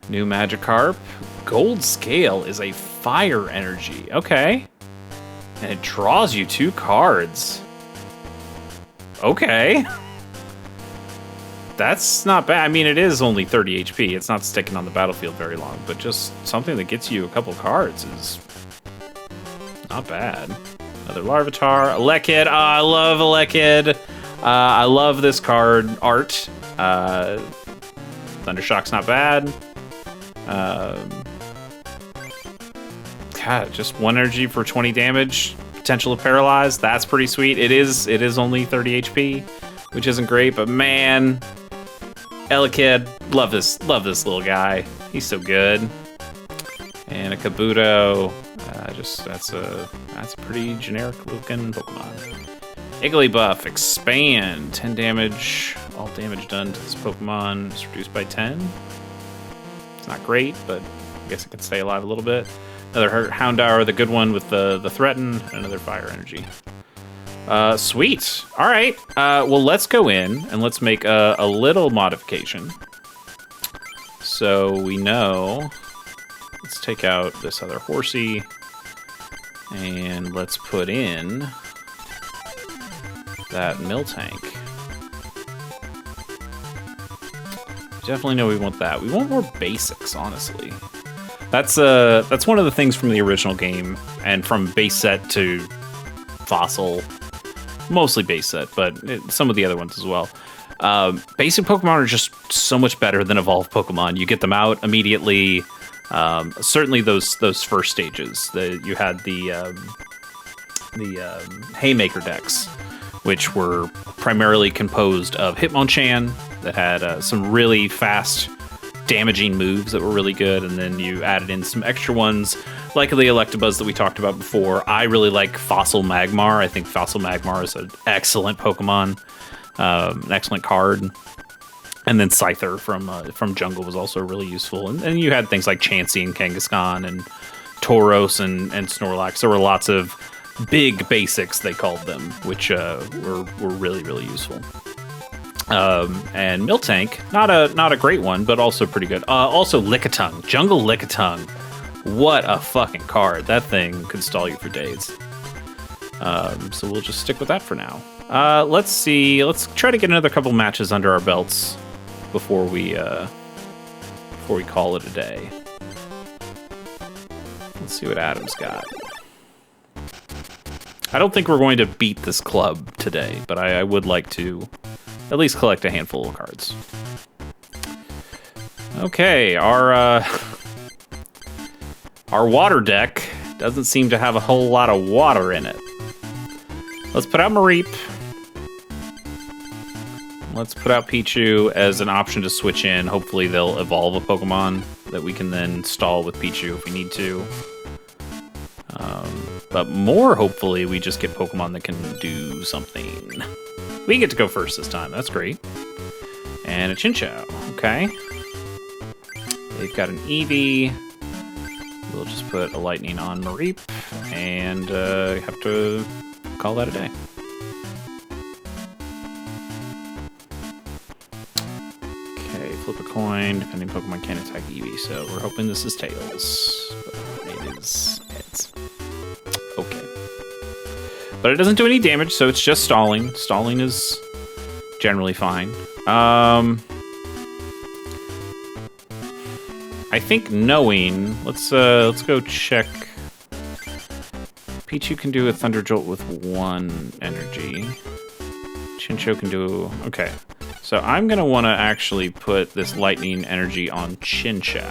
New Magikarp. Gold Scale is a fire energy. Okay. And it draws you 2 cards. Okay. That's not bad. I mean, it is only 30 HP. It's not sticking on the battlefield very long, but just something that gets you a couple cards is not bad. Another Larvitar. Elekid. Oh, I love Elekid. I love this card art. Thundershock's not bad. God, just 1 energy for 20 damage. Potential of paralyze. That's pretty sweet. It is only 30 HP, which isn't great, but man, Elekid, love this little guy. He's so good. And a Kabuto. That's a pretty generic looking Pokemon. Igglybuff, expand. 10 damage. All damage done to this Pokemon is reduced by 10. It's not great, but I guess it can stay alive a little bit. Another Houndour, the good one with the threaten, and another fire energy. Sweet. All right. Well, let's go in and let's make a little modification. So we know. Let's take out this other horsey. And let's put in that Miltank. Definitely know we want that. We want more basics, honestly. That's one of the things from the original game, and from base set to fossil, mostly base set, but some of the other ones as well. Basic Pokemon are just so much better than evolved Pokemon. You get them out immediately. Certainly those first stages. You had the Haymaker decks, which were primarily composed of Hitmonchan that had some really fast damaging moves that were really good, and then you added in some extra ones like the Electabuzz that we talked about before. I really like Fossil Magmar. I think Fossil Magmar is an excellent Pokemon, an excellent card. And then Scyther from Jungle was also really useful. And you had things like Chansey and Kangaskhan and Tauros and Snorlax. There were lots of big basics, they called them, which were really, really useful. And Miltank, not a great one, but also pretty good. Also Lickitung, Jungle Lickitung. What a fucking card. That thing could stall you for days. So we'll just stick with that for now. Let's see. Let's try to get another couple matches under our belts before we call it a day. Let's see what Adam's got. I don't think we're going to beat this club today, but I would like to at least collect a handful of cards. Okay, our water deck doesn't seem to have a whole lot of water in it. Let's put out Mareep. Let's put out Pichu as an option to switch in. Hopefully they'll evolve a Pokemon that we can then stall with Pichu if we need to. But more hopefully we just get Pokemon that can do something. We get to go first this time. That's great. And a Chinchou. Okay. They've got an Eevee. We'll just put a Lightning on Mareep. And have to call that a day. Okay, flip a coin. Depending Pokemon can attack Eevee. So we're hoping this is Tails. But it is heads. But it doesn't do any damage, so it's just stalling. Stalling is generally fine. I think knowing... Let's go check... Pichu can do a Thunder Jolt with 1 energy. Chinchou can do... Okay. So I'm going to want to actually put this lightning energy on Chinchou.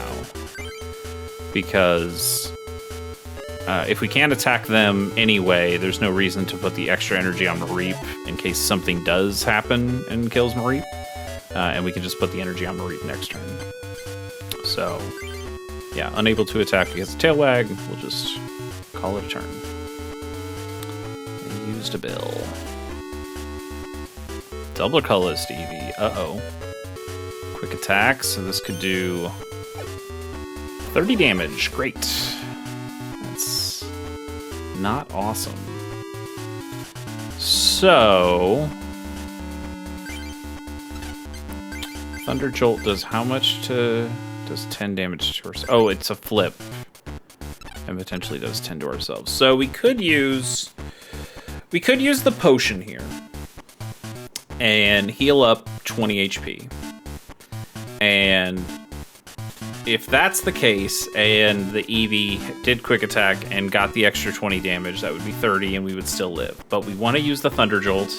Because if we can't attack them anyway, there's no reason to put the extra energy on Mareep in case something does happen and kills Mareep. And we can just put the energy on Mareep next turn. So, yeah, unable to attack against a Tail Wag. We'll just call it a turn. And used a bill. Double color Stevie. Uh-oh. Quick attack, so this could do 30 damage. Great. That's not awesome. So... Thunder Jolt does how much to... Does 10 damage to ourselves. Oh, it's a flip. And potentially does 10 to ourselves. So we could use the potion here. And heal up 20 HP. And if that's the case, and the Eevee did quick attack and got the extra 20 damage, that would be 30 and we would still live. But we want to use the Thunder Jolt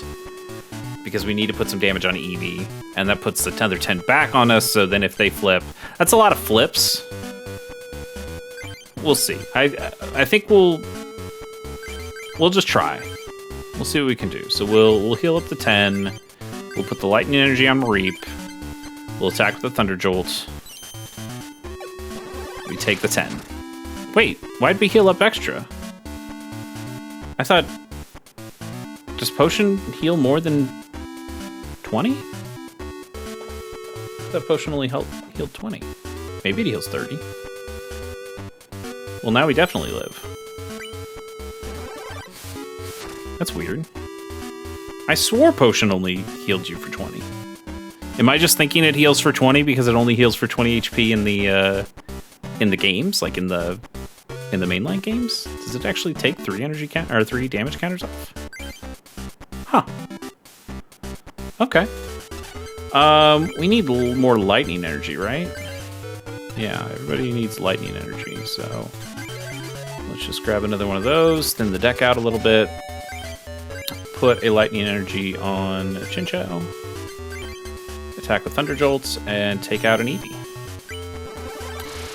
because we need to put some damage on Eevee, and that puts another 10 back on us, so then if they flip... That's a lot of flips. We'll see. I think we'll just try. We'll see what we can do. So we'll heal up to 10. We'll put the lightning energy on Mareep. We'll attack with the Thunder Jolt. We take the 10. Wait, why'd we heal up extra? I thought... Does potion heal more than 20? That potion only healed 20. Maybe it heals 30. Well, now we definitely live. That's weird. I swore potion only healed you for 20. Am I just thinking it heals for 20 because it only heals for 20 HP in the games, like in the mainline games? Does it actually take 3 damage counters off? Huh. Okay. We need more lightning energy, right? Yeah, everybody needs lightning energy, so let's just grab another one of those, thin the deck out a little bit, put a lightning energy on Chinchou, attack with Thunder Jolts, and take out an Eevee.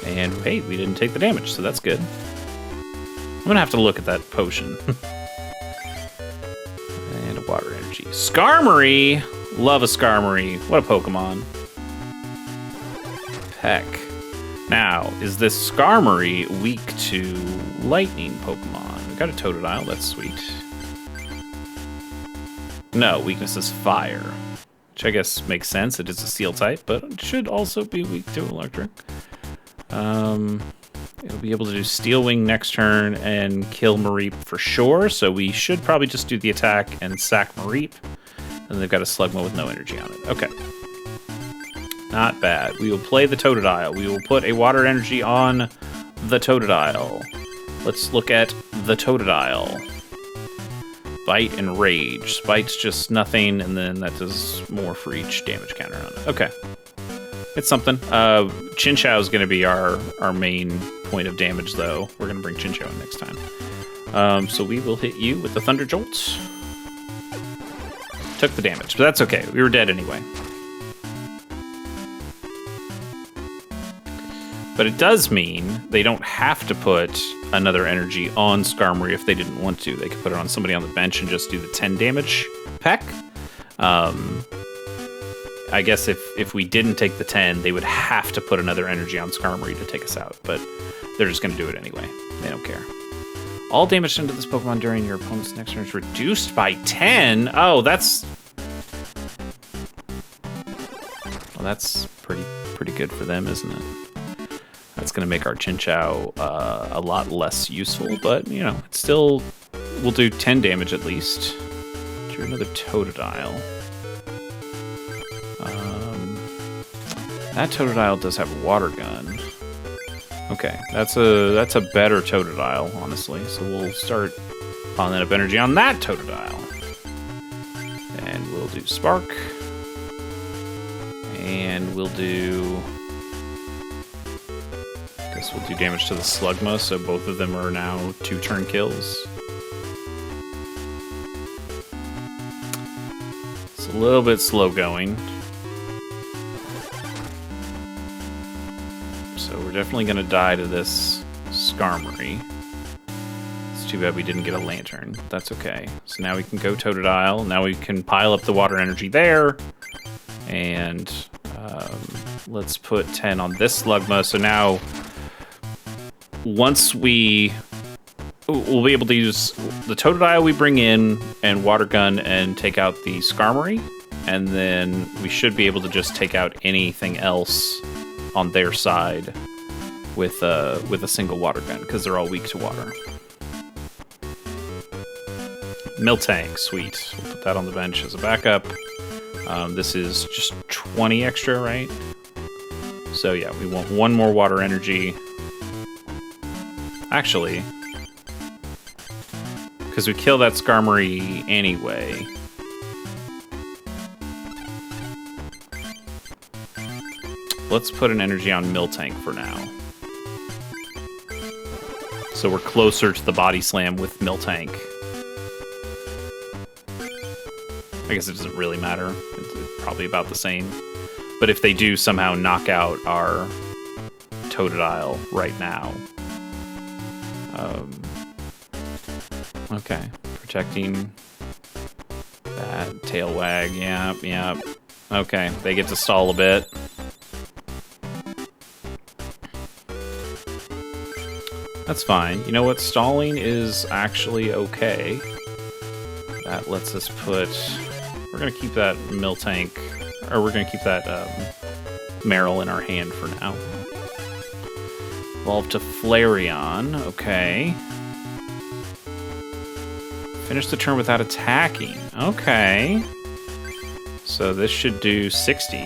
And hey, we didn't take the damage, so that's good. I'm gonna have to look at that potion. And a water energy. Skarmory! Love a Skarmory. What a Pokemon. Peck. Now, is this Skarmory weak to lightning Pokemon? We got a Totodile, that's sweet. No, weakness is fire. Which I guess makes sense, it is a steel type, but it should also be weak to electric. It'll be able to do Steel Wing next turn and kill Mareep for sure, so we should probably just do the attack and sack Mareep. And they've got a Slugma with no energy on it. Okay. Not bad. We will play the Totodile. We will put a water energy on the Totodile. Let's look at the Totodile. Bite and Rage. Bite's just nothing, and then that does more for each damage counter on it. Okay. It's something. Chinchou is going to be our main point of damage, though. We're going to bring Chinchou in next time. So we will hit you with the Thunder Jolt. Took the damage, but that's okay. We were dead anyway. But it does mean they don't have to put another energy on Skarmory if they didn't want to. They could put it on somebody on the bench and just do the 10 damage peck. I guess if we didn't take the 10, they would have to put another energy on Skarmory to take us out. But they're just going to do it anyway. They don't care. All damage done to this Pokemon during your opponent's next turn is reduced by 10. Oh, that's... Well, that's pretty good for them, isn't it? That's going to make our Chinchou a lot less useful, but, you know, it still will do 10 damage at least. Do another Totodile. That Totodile does have a Water Gun. Okay, that's a better Totodile, honestly. So we'll start Piling up energy on that Totodile. And we'll do Spark. And we'll do... Guess we'll do damage to the Slugma, so both of them are now 2-turn kills. It's a little bit slow going. So we're definitely going to die to this Skarmory. It's too bad we didn't get a Lantern. That's okay. So now we can go Totodile. Now we can pile up the water energy there. And let's put 10 on this Slugma. So now, once we'll be able to use the Totodile we bring in and Water Gun and take out the Skarmory. And then we should be able to just take out anything else on their side with a single Water Gun, because they're all weak to water. Miltank, sweet. We'll put that on the bench as a backup. This is just 20 extra, right? So yeah, we want one more water energy. Actually, because we kill that Skarmory anyway. Let's put an energy on Miltank for now. So we're closer to the Body Slam with Miltank. I guess it doesn't really matter. It's probably about the same. But if they do somehow knock out our Totodile right now. Okay. Protecting that tail wag. Yep. Okay, they get to stall a bit. That's fine. You know what? Stalling is actually okay. That lets us put... We're going to keep that Miltank... Or we're going to keep that Marill in our hand for now. Evolve to Flareon. Okay. Finish the turn without attacking. Okay. So this should do 60.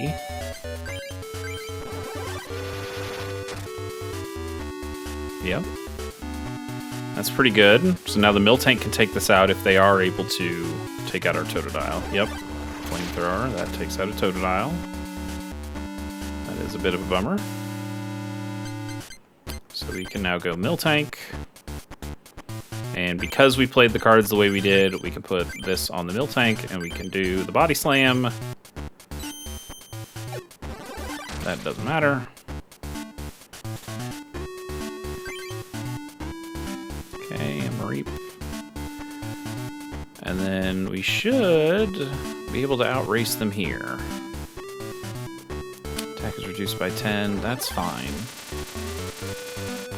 Yep. That's pretty good. So now the Miltank can take this out if they are able to take out our Totodile. Yep. Flamethrower. That takes out a Totodile. That is a bit of a bummer. So we can now go Miltank. And because we played the cards the way we did, we can put this on the Miltank and we can do the Body Slam. That doesn't matter. Okay, Mareep. And then we should be able to outrace them here. Attack is reduced by 10. That's fine.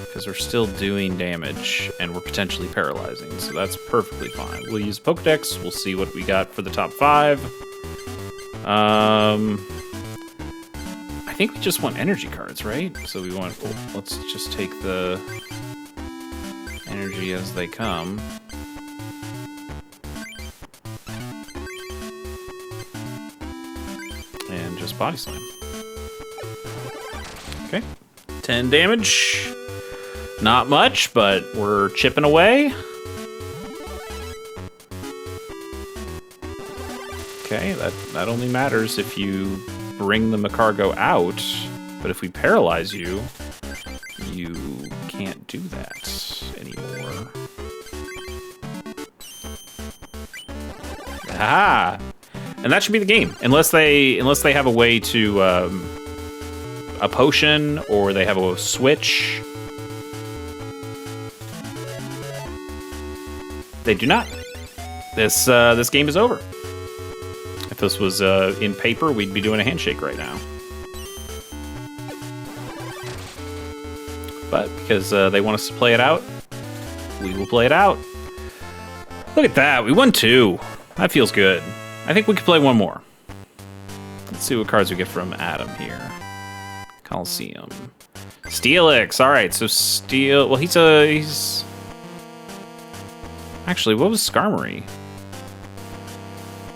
Because we're still doing damage and we're potentially paralyzing, so that's perfectly fine. We'll use Pokedex. We'll see what we got for the top 5. I think we just want energy cards, right? So we want... let's just take the energy as they come. And just Body Slam. Okay. 10 damage. Not much, but we're chipping away. Okay, that only matters if you bring the Macargo out. But if we paralyze you, you can't do that anymore. Ah! And that should be the game, unless they have a way to a potion or they have a switch. They do not. This game is over. If this was in paper, we'd be doing a handshake right now. But because they want us to play it out, we will play it out. Look at that, we won 2. That feels good. I think we could play one more. Let's see what cards we get from Adam here. Coliseum. Steelix. All right, so Steel. Well, he's. Actually, what was Skarmory?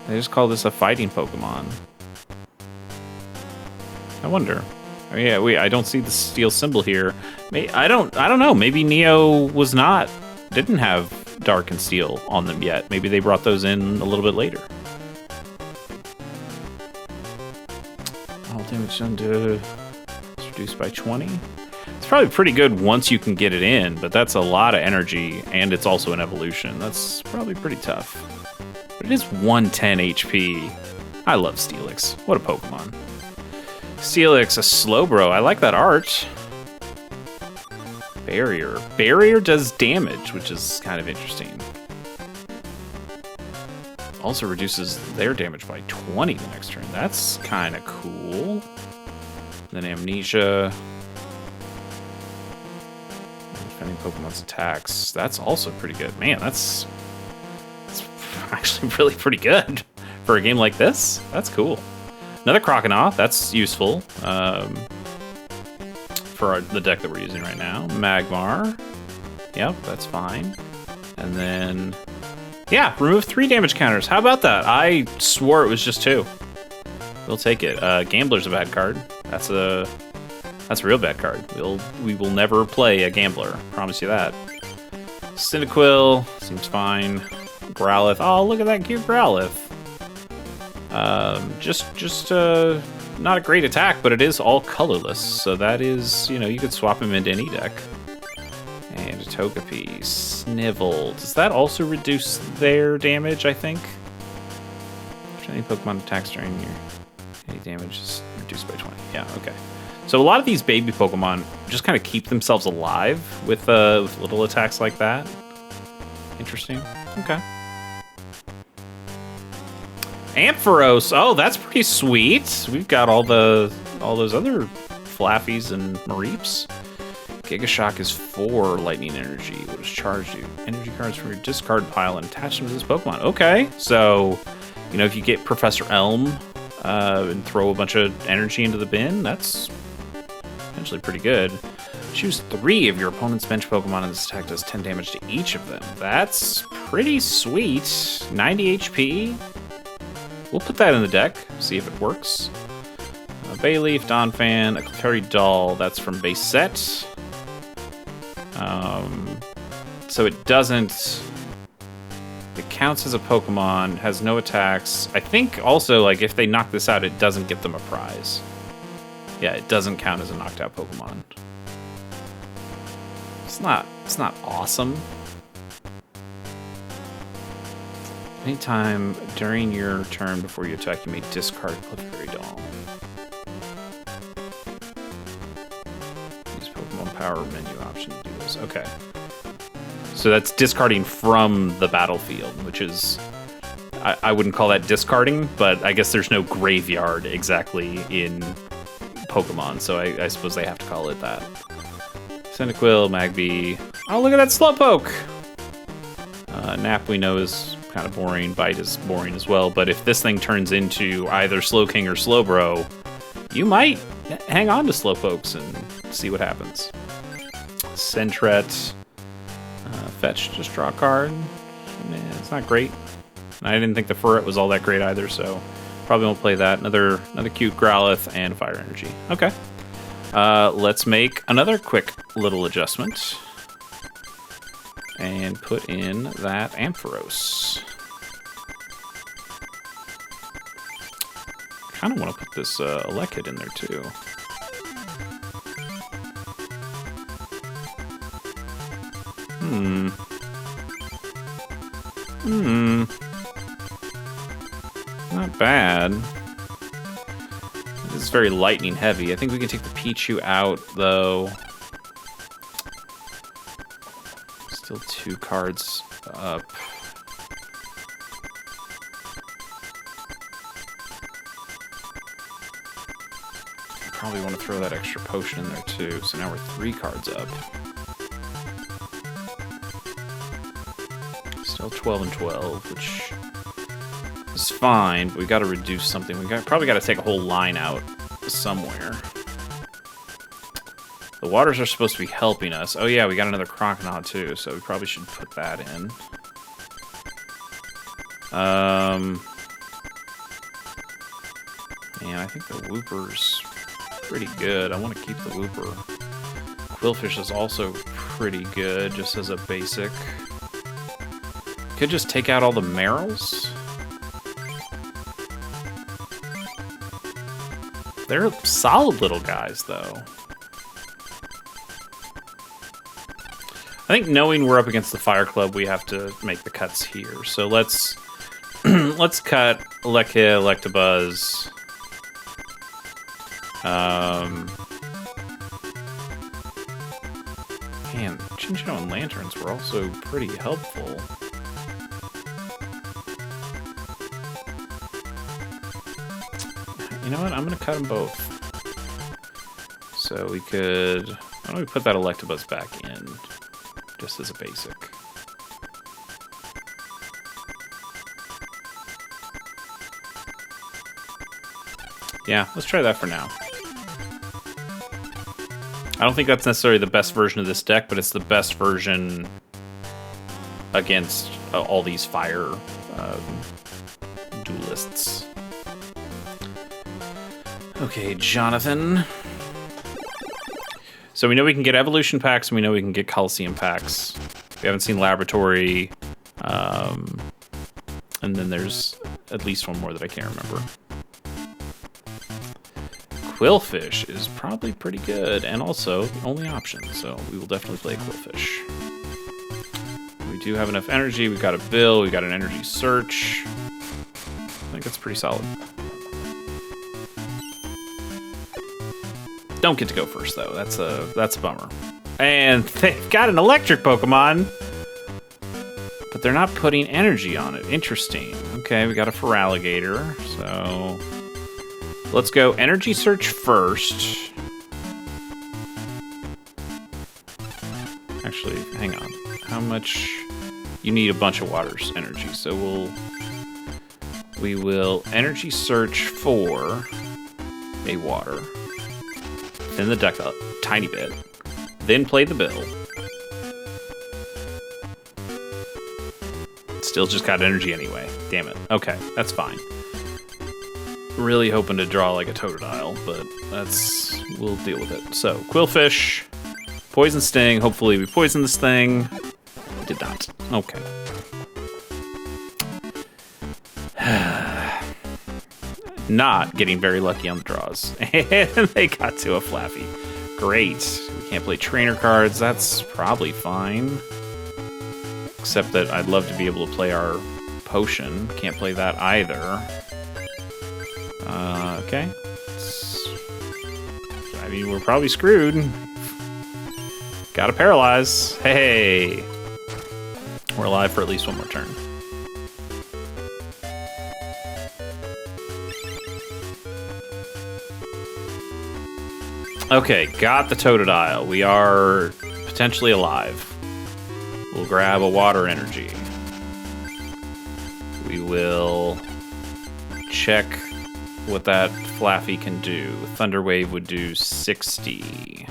They just call this a fighting Pokemon. I wonder. Oh, yeah, I don't see the steel symbol here. I don't know. Maybe Neo didn't have Dark and Steel on them yet. Maybe they brought those in a little bit later. All damage done to... It's reduced by 20. It's probably pretty good once you can get it in, but that's a lot of energy, and it's also an evolution. That's probably pretty tough. But it is 110 HP. I love Steelix. What a Pokemon. Steelix, a Slowbro. I like that art. Barrier. Barrier does damage, which is kind of interesting. Also reduces their damage by 20 the next turn. That's kind of cool. Then Amnesia. Defending Pokemon's attacks. That's also pretty good. Man, that's actually really pretty good for a game like this. That's cool. Another Croconaw. That's useful for the deck that we're using right now. Magmar. Yep, that's fine. And then, yeah, remove 3 damage counters. How about that? I swore it was just 2. We'll take it. Gambler's a bad card. That's a real bad card. We will never play a Gambler. Promise you that. Cyndaquil seems fine. Growlithe. Oh, look at that cute Growlithe. Just not a great attack, but it is all colorless. So that is, you could swap him into any deck. And a Togepi. Snivel. Does that also reduce their damage, I think? Any Pokemon attacks during your... Any damage is reduced by 20. Yeah, okay. So a lot of these baby Pokemon just kind of keep themselves alive with little attacks like that. Interesting. Okay. Ampharos. Oh, that's pretty sweet. We've got all those other Flaffies and Mareeps. Gigashock is 4 lightning energy. What does charge you? Energy cards from your discard pile and attach them to this Pokemon. Okay, so if you get Professor Elm and throw a bunch of energy into the bin, that's potentially pretty good. Choose 3 of your opponent's bench Pokemon and this attack does 10 damage to each of them. That's pretty sweet. 90 HP. We'll put that in the deck, see if it works. Bayleaf, Donphan, a Clefairy Doll, that's from base set. So it doesn't... It counts as a Pokemon, has no attacks. I think also, if they knock this out, it doesn't get them a prize. Yeah, it doesn't count as a knocked out Pokemon. It's not awesome. Anytime during your turn before you attack, you may discard Clefairy Doll. Use Pokemon Power menu option to do this. Okay. So that's discarding from the battlefield, which is... I wouldn't call that discarding, but I guess there's no graveyard exactly in Pokemon, so I suppose they have to call it that. Cyndaquil, Magby... Oh, look at that Slowpoke! Nap we know is kind of boring. Bite is boring as well, but if this thing turns into either Slowking or Slowbro, you might hang on to Slowpokes and see what happens. Sentret... Fetch, just draw a card. It's not great. I didn't think the Furret was all that great either, so probably won't play that. Another cute Growlithe and Fire Energy. Okay. Let's make another quick little adjustment. And put in that Ampharos. Kind of want to put this Elekid in there too. Not bad. This is very lightning heavy. I think we can take the Pichu out, though. Still 2 cards up. Probably want to throw that extra potion in there, too. So now we're 3 cards up. Still 12 and 12, which is fine, but we got to reduce something. Probably got to take a whole line out somewhere. The waters are supposed to be helping us. Oh yeah, we got another Croconaw too, so we probably should put that in. Man, I think the Wooper's pretty good. I want to keep the Wooper. Quillfish is also pretty good, just as a basic. Could just take out all the Merrills. They're solid little guys, though. I think knowing we're up against the Fire Club, we have to make the cuts here. So let's let's cut Electia, Electabuzz. Man, Chinchino and Lanturns were also pretty helpful. You know what? I'm going to cut them both. So we could... Why don't we put that Electabuzz back in? Just as a basic. Yeah, let's try that for now. I don't think that's necessarily the best version of this deck, but it's the best version against all these fire duelists. Okay, Jonathan. So we know we can get evolution packs, and we know we can get Coliseum packs. We haven't seen Laboratory. And then there's at least one more that I can't remember. Quillfish is probably pretty good, and also the only option, so we will definitely play Quillfish. We do have enough energy. We've got a Bill. We've got an energy search. I think that's pretty solid. Don't get to go first, though. That's a bummer. And they've got an electric Pokemon, but they're not putting energy on it. Interesting. Okay, we got a Feraligatr, so let's go energy search first. Actually, hang on. How much? You need a bunch of water's energy, so we will energy search for a water. Then the deck a tiny bit. Then play the Bill. Still just got energy anyway. Damn it. Okay, that's fine. Really hoping to draw like a Totodile, but we'll deal with it. So, Quillfish, Poison Sting. Hopefully we poison this thing. Did not. Okay. Not getting very lucky on the draws. And they got to a Flaffy. Great. We can't play trainer cards. That's probably fine. Except that I'd love to be able to play our potion. Can't play that either. Okay. I mean, we're probably screwed. Gotta paralyze. Hey! We're alive for at least one more turn. Okay, got the Totodile. We are potentially alive. We'll grab a water energy. We will check what that Flaffy can do. Thunder Wave would do 60.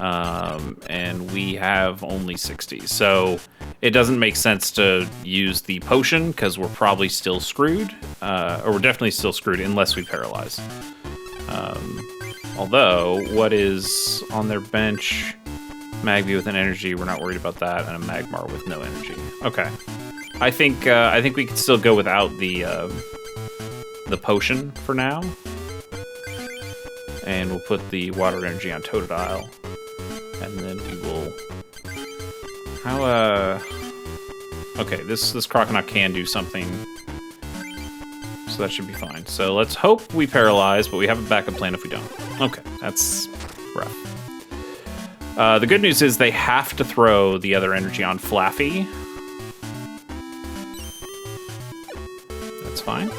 And we have only 60. So it doesn't make sense to use the potion because we're probably still screwed. Or we're definitely still screwed unless we paralyze. Although, what is on their bench? Magby with an energy, we're not worried about that, and a Magmar with no energy. Okay. I think we can still go without the potion for now. And we'll put the water energy on Totodile. And then we will... Okay, this Croconaw can do something. So that should be fine. So let's hope we paralyze, but we have a backup plan if we don't. Okay, that's rough. The good news is they have to throw the other energy on Flaffy. That's fine.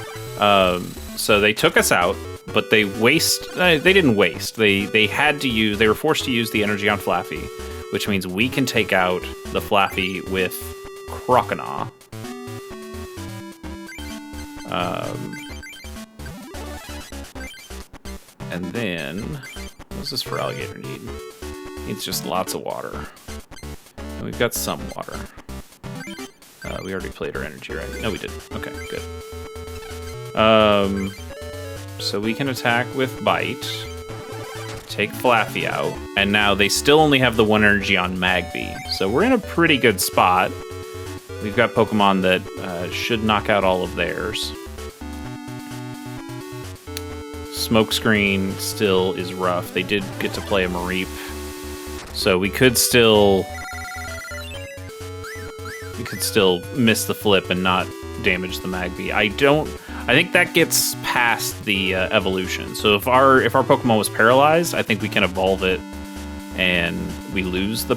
So they took us out, but they didn't waste. They had to use, they were forced to use the energy on Flaffy, which means we can take out the Flaffy with Croconaw. And then, what does this Feraligatr need? Needs just lots of water. And we've got some water. We already played our energy, right? No, we didn't. Okay, good. So we can attack with Bite. Take Flaffy out. And now they still only have the one energy on Magby. So we're in a pretty good spot. We've got Pokemon that should knock out all of theirs. Smokescreen still is rough. They did get to play a Mareep, so we could still miss the flip and not damage the Magby. I think that gets past the evolution. So if our Pokemon was paralyzed, I think we can evolve it and we lose the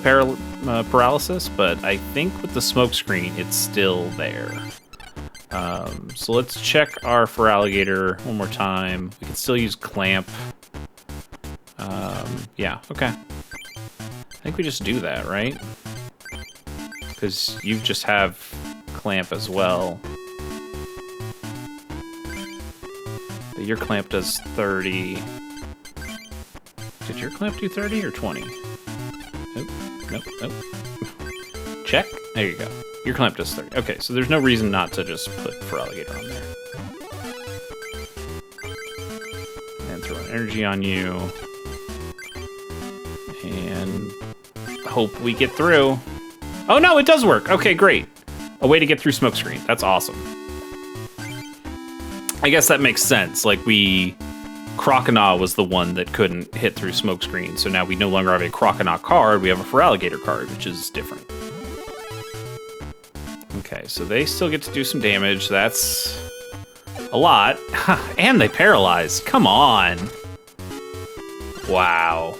paralysis. But I think with the Smokescreen, it's still there. So let's check our Feraligatr one more time. We can still use Clamp. Yeah, okay. I think we just do that, right? Because you just have Clamp as well. But your Clamp does 30. Did your Clamp do 30 or 20? Nope, nope, nope. Check. There you go. Your Clamp does 30. Okay, so there's no reason not to just put Feraligatr on there. And throw an energy on you. And hope we get through. Oh no, it does work. Okay, great. A way to get through Smokescreen. That's awesome. I guess that makes sense. Like, Croconaw was the one that couldn't hit through Smokescreen, so now we no longer have a Croconaw card, we have a Feraligatr card, which is different. Okay, so they still get to do some damage. That's a lot. And they paralyze. Come on. Wow.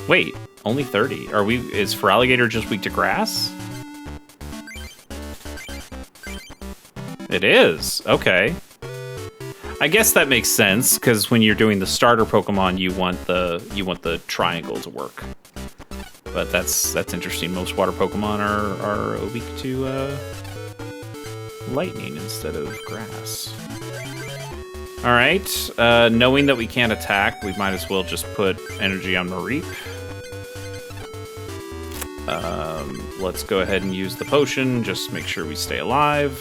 Wait, only 30. Is Feraligatr just weak to grass? It is. Okay. I guess that makes sense, because when you're doing the starter Pokemon, you want the triangle to work. But that's interesting. Most water Pokemon are weak to lightning instead of grass. All right. Knowing that we can't attack, we might as well just put energy on Mareep. Let's go ahead and use the potion. Just make sure we stay alive.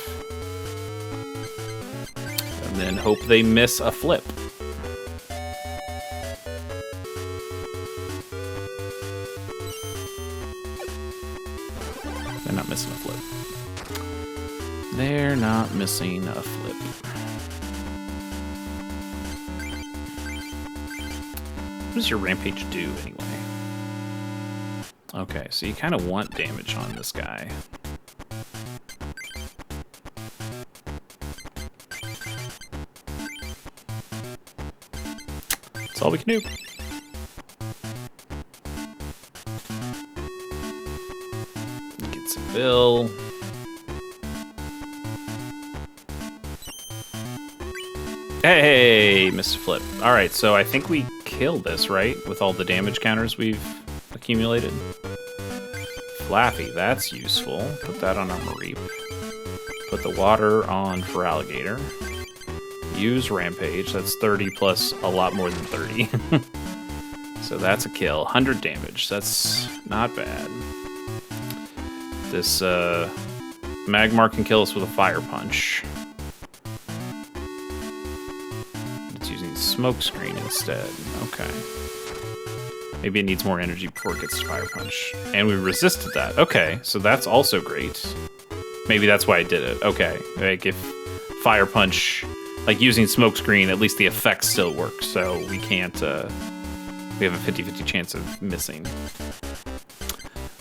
And then hope they miss a flip. They're not missing a flip. They're not missing a flip. What does your Rampage do anyway? Okay, so you kind of want damage on this guy. That's all we can do. Get some Bill. Hey, Mr. Flip. All right, so I think we killed this, right? With all the damage counters we've accumulated. Flaffy, that's useful. Put that on our Mareep. Put the water on Feraligatr. Use Rampage. That's 30 plus a lot more than 30. So that's a kill. 100 damage. That's not bad. This Magmar can kill us with a Fire Punch. It's using Smokescreen instead. Okay. Maybe it needs more energy before it gets to Fire Punch. And we resisted that. Okay, so that's also great. Maybe that's why I did it. Okay, like if Fire Punch, like using Smokescreen, at least the effects still work, so we can't, we have a 50-50 chance of missing.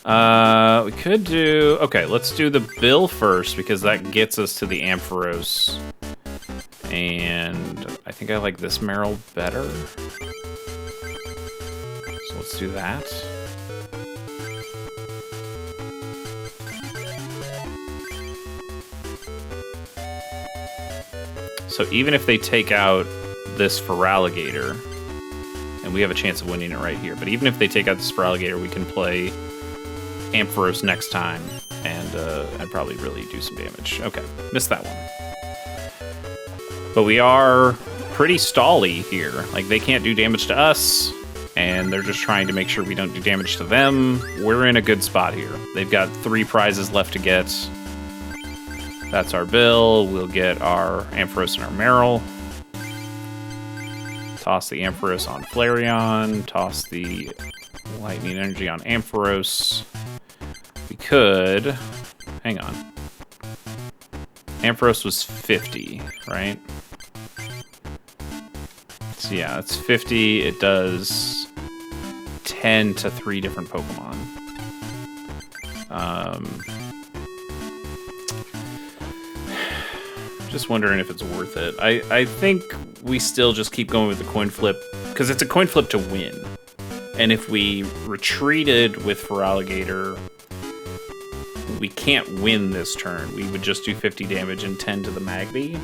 We could do, okay, let's do the Bill first, because that gets us to the Ampharos. And I think I like this Meryl better. So let's do that. So even if they take out this Feraligatr, and we have a chance of winning it right here, but even if they take out this Feraligatr, we can play Ampharos next time, and I'd probably really do some damage. Okay, missed that one. But we are pretty stally here. Like, they can't do damage to us, and they're just trying to make sure we don't do damage to them. We're in a good spot here. They've got 3 prizes left to get. That's our Bill. We'll get our Ampharos and our Meryl. Toss the Ampharos on Flareon. Toss the Lightning Energy on Ampharos. We could... hang on. Ampharos was 50, right? So yeah, it's 50. It does 10 to 3 different Pokemon. Just wondering if it's worth it. I think we still just keep going with the coin flip, because it's a coin flip to win. And if we retreated with Feraligatr, we can't win this turn. We would just do 50 damage and 10 to the Magby.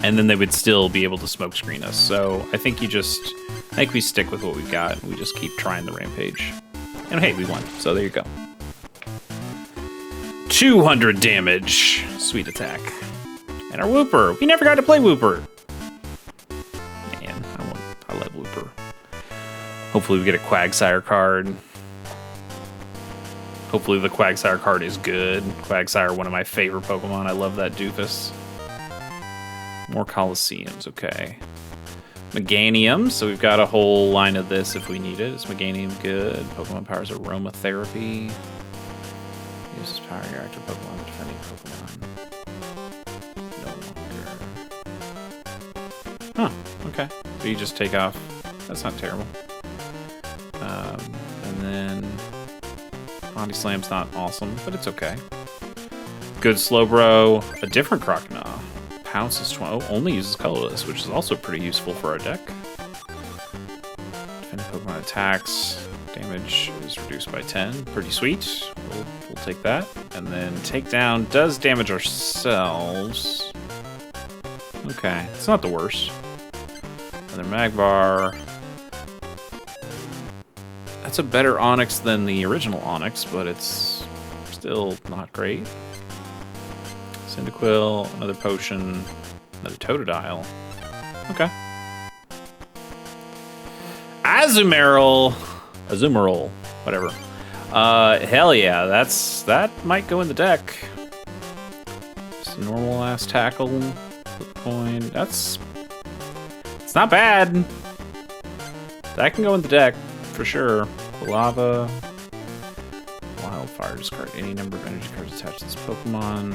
And then they would still be able to smokescreen us. So I think we stick with what we've got. We just keep trying the Rampage. And hey, we won. So there you go. 200 damage. Sweet attack. And our Wooper. We never got to play Wooper. Man, I love Wooper. Hopefully we get a Quagsire card. Hopefully the Quagsire card is good. Quagsire, one of my favorite Pokemon. I love that doofus. More Colosseums, okay. Meganium, so we've got a whole line of this if we need it. Is Meganium good? Pokemon powers aromatherapy. Uses power your active Pokemon, defending Pokemon. No longer. Huh, okay. So you just take off. That's not terrible. And then Body Slam's not awesome, but it's okay. Good Slowbro, a different Croconaw. Pounce is 12, only uses colorless, which is also pretty useful for our deck. Defending Pokemon attacks, damage is reduced by 10. Pretty sweet. We'll take that. And then Takedown does damage ourselves. Okay, it's not the worst. Another Magbar. That's a better Onix than the original Onix, but it's still not great. Cyndaquil, another potion, another Totodile. Okay. Azumarill, whatever. Hell yeah, that might go in the deck. Just a normal ass tackle, flip coin. It's not bad. That can go in the deck for sure. Lava, Wildfire, discard any number of energy cards attached to this Pokemon.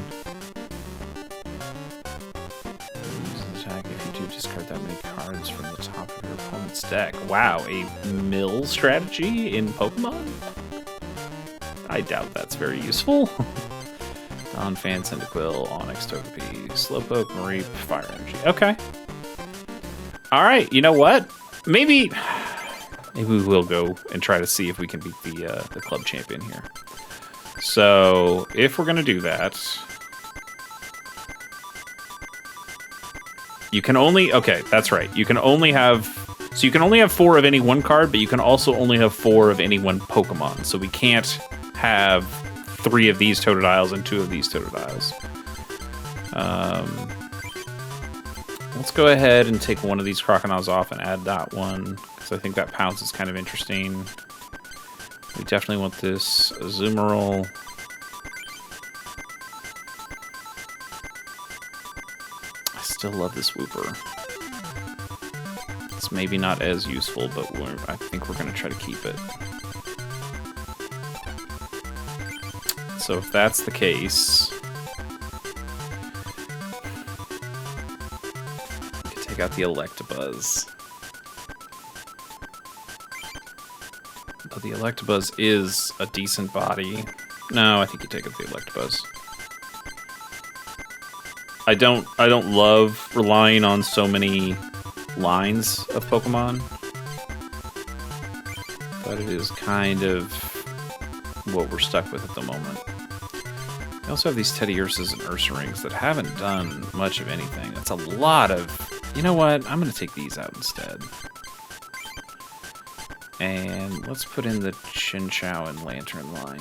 If you do discard that many cards from the top of your opponent's deck. Wow, a mill strategy in Pokemon? I doubt that's very useful. Donphan, Cyndaquil, Onix, Togepi, Slowpoke, Mareep, Fire Energy. Okay. Alright, you know what? Maybe we will go and try to see if we can beat the club champion here. So, if we're going to do that... You can only... Okay, that's right. You can only have... So you can only have 4 of any one card, but you can also only have 4 of any one Pokemon. So we can't have 3 of these Totodiles and 2 of these Totodiles. Let's go ahead and take one of these Croconaws off and add that one, because I think that Pounce is kind of interesting. We definitely want this Azumarill. Still love this Wooper. It's maybe not as useful, but I think we're going to try to keep it. So if that's the case, we can take out the Electabuzz. But the Electabuzz is a decent body. No, I think you take out the Electabuzz. I don't love relying on so many lines of Pokemon, but it is kind of what we're stuck with at the moment. We also have these Teddiursas and Ursarings that haven't done much of anything. That's a lot of... You know what? I'm going to take these out instead. And let's put in the Chinchou and Lantern line.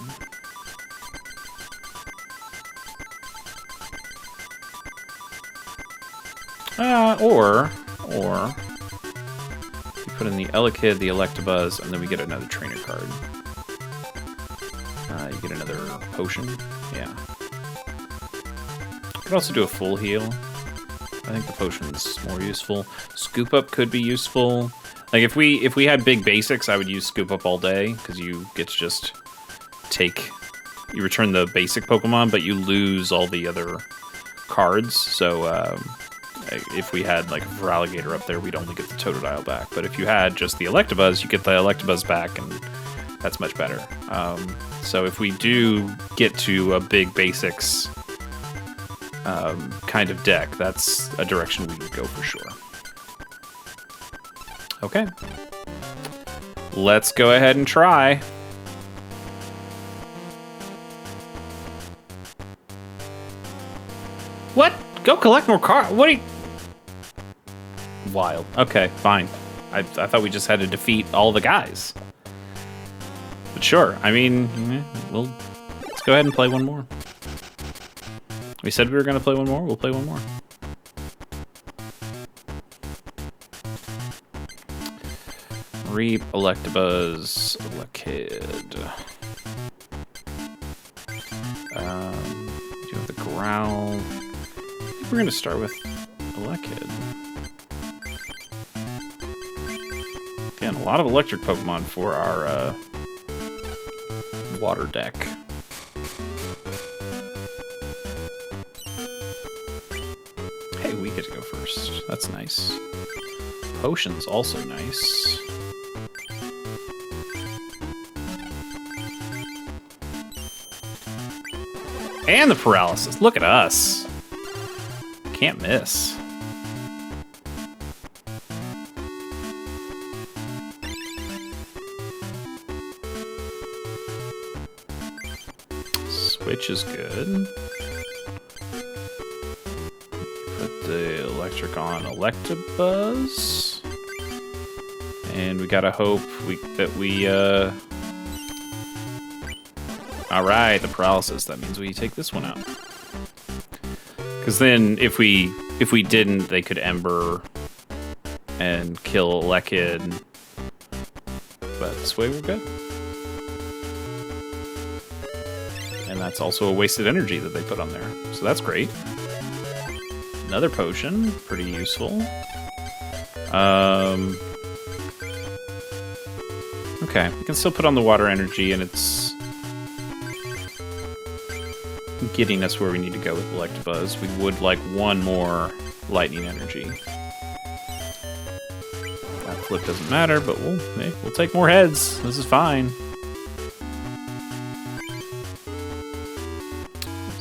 Or you put in the Elekid, the Electabuzz, and then we get another trainer card. You get another potion. Yeah. Could also do a full heal. I think the potion's more useful. Scoop Up could be useful. Like if we had big basics, I would use Scoop Up all day, because you get to just take you return the basic Pokemon, but you lose all the other cards. So if we had like a Feraligatr up there, we'd only get the Totodile back. But if you had just the Electabuzz, you get the Electabuzz back, and that's much better. So if we do get to a big basics kind of deck, that's a direction we would go for sure. Okay. Let's go ahead and try. What? Go collect more cards? What are you... Wild. Okay, fine. I thought we just had to defeat all the guys. But sure, I mean, let's go ahead and play one more. We said we were going to play one more. We'll play one more. Reap, Electabuzz, Elekid. You have the Growl. I think we're going to start with Elekid. Again, a lot of electric Pokemon for our water deck. Hey, we get to go first. That's nice. Potion's also nice. And the paralysis. Look at us. Can't miss. Switch is good. Put the electric on Electabuzz. And we gotta hope that we Alright, the paralysis. That means we take this one out. Because then if we didn't, they could Ember and kill Elekid. But this way we're good. And that's also a wasted energy that they put on there. So that's great. Another potion. Pretty useful. Okay, we can still put on the water energy, and it's getting us where we need to go with Electabuzz. We would like one more lightning energy. That flip doesn't matter, but we'll take more heads. This is fine.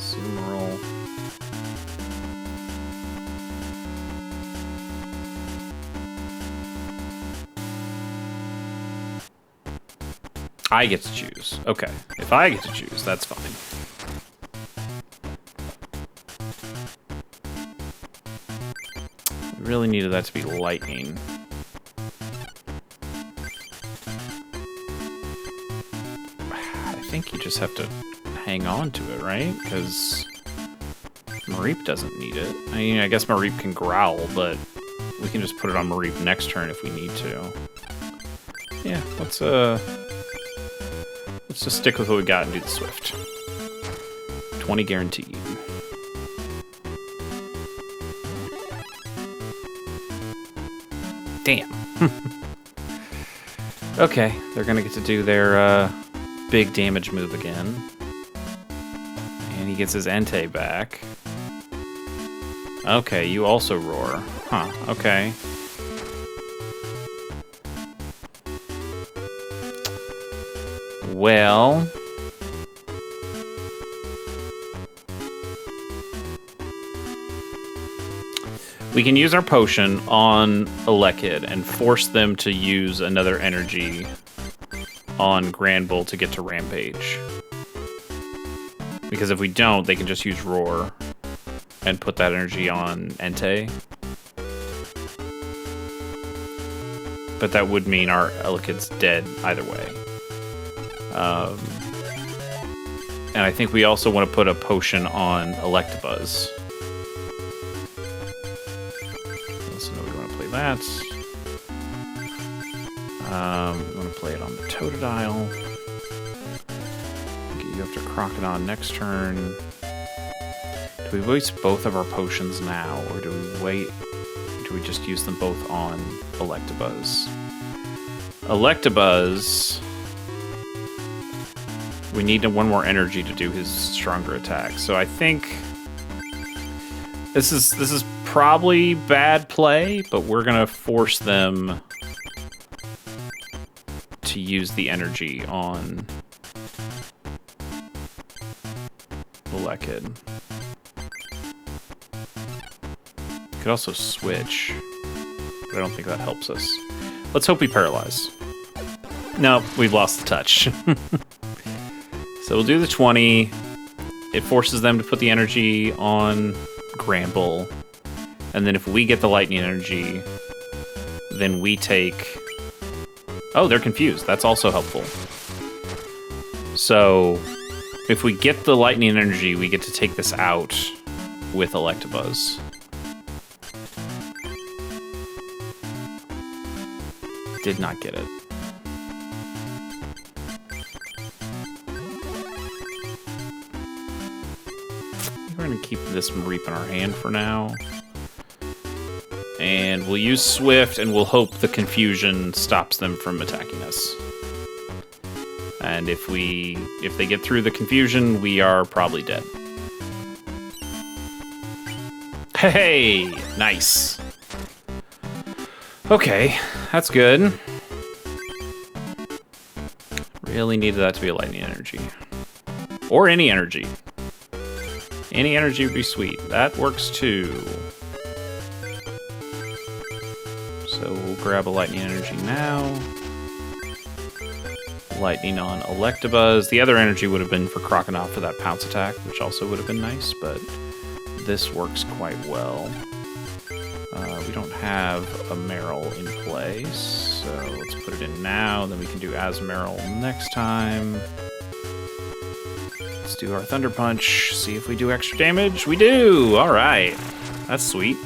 Sumeral. I get to choose. Okay, if I get to choose, that's fine. Really needed that to be lightning. I think you just have to hang on to it, right? Because Mareep doesn't need it. I mean, I guess Mareep can growl, but we can just put it on Mareep next turn if we need to. Yeah, let's just stick with what we got and do the Swift. 20 guaranteed. Damn. Okay, they're gonna get to do their big damage move again. And he gets his Entei back. Okay, you also roar. Huh, okay. Well... we can use our potion on Elekid and force them to use another energy on Granbull to get to Rampage. Because if we don't, they can just use Roar and put that energy on Entei. But that would mean our Elekid's dead either way. And I think we also want to put a potion on Electabuzz. That. We want to play it on the Totodile. Get you after Crocodon next turn. Do we waste both of our potions now, or do we wait? Do we just use them both on Electabuzz? Electabuzz We need one more energy to do his stronger attack. So I think this is probably bad play, but we're gonna force them to use the energy on Lekid. Could also switch, but I don't think that helps us. Let's hope we paralyze. No, we've lost the touch. So we'll do the 20. It forces them to put the energy on Gramble. And then if we get the lightning energy, then we take... Oh, they're confused. That's also helpful. So if we get the lightning energy, we get to take this out with Electabuzz. Did not get it. We're going to keep this Mareep in our hand for now. And we'll use Swift, and we'll hope the confusion stops them from attacking us. And if they get through the confusion, we are probably dead. Hey! Nice. Okay, that's good. Really needed that to be a lightning energy. Or any energy. Any energy would be sweet. That works too. So we'll grab a lightning energy now. Lightning on Electabuzz. The other energy would have been for Croconaw for that pounce attack, which also would have been nice, but this works quite well. We don't have a Meryl in place, so let's put it in now, then we can do Asmeryl next time. Let's do our Thunder Punch, see if we do extra damage. We do! Alright. That's sweet.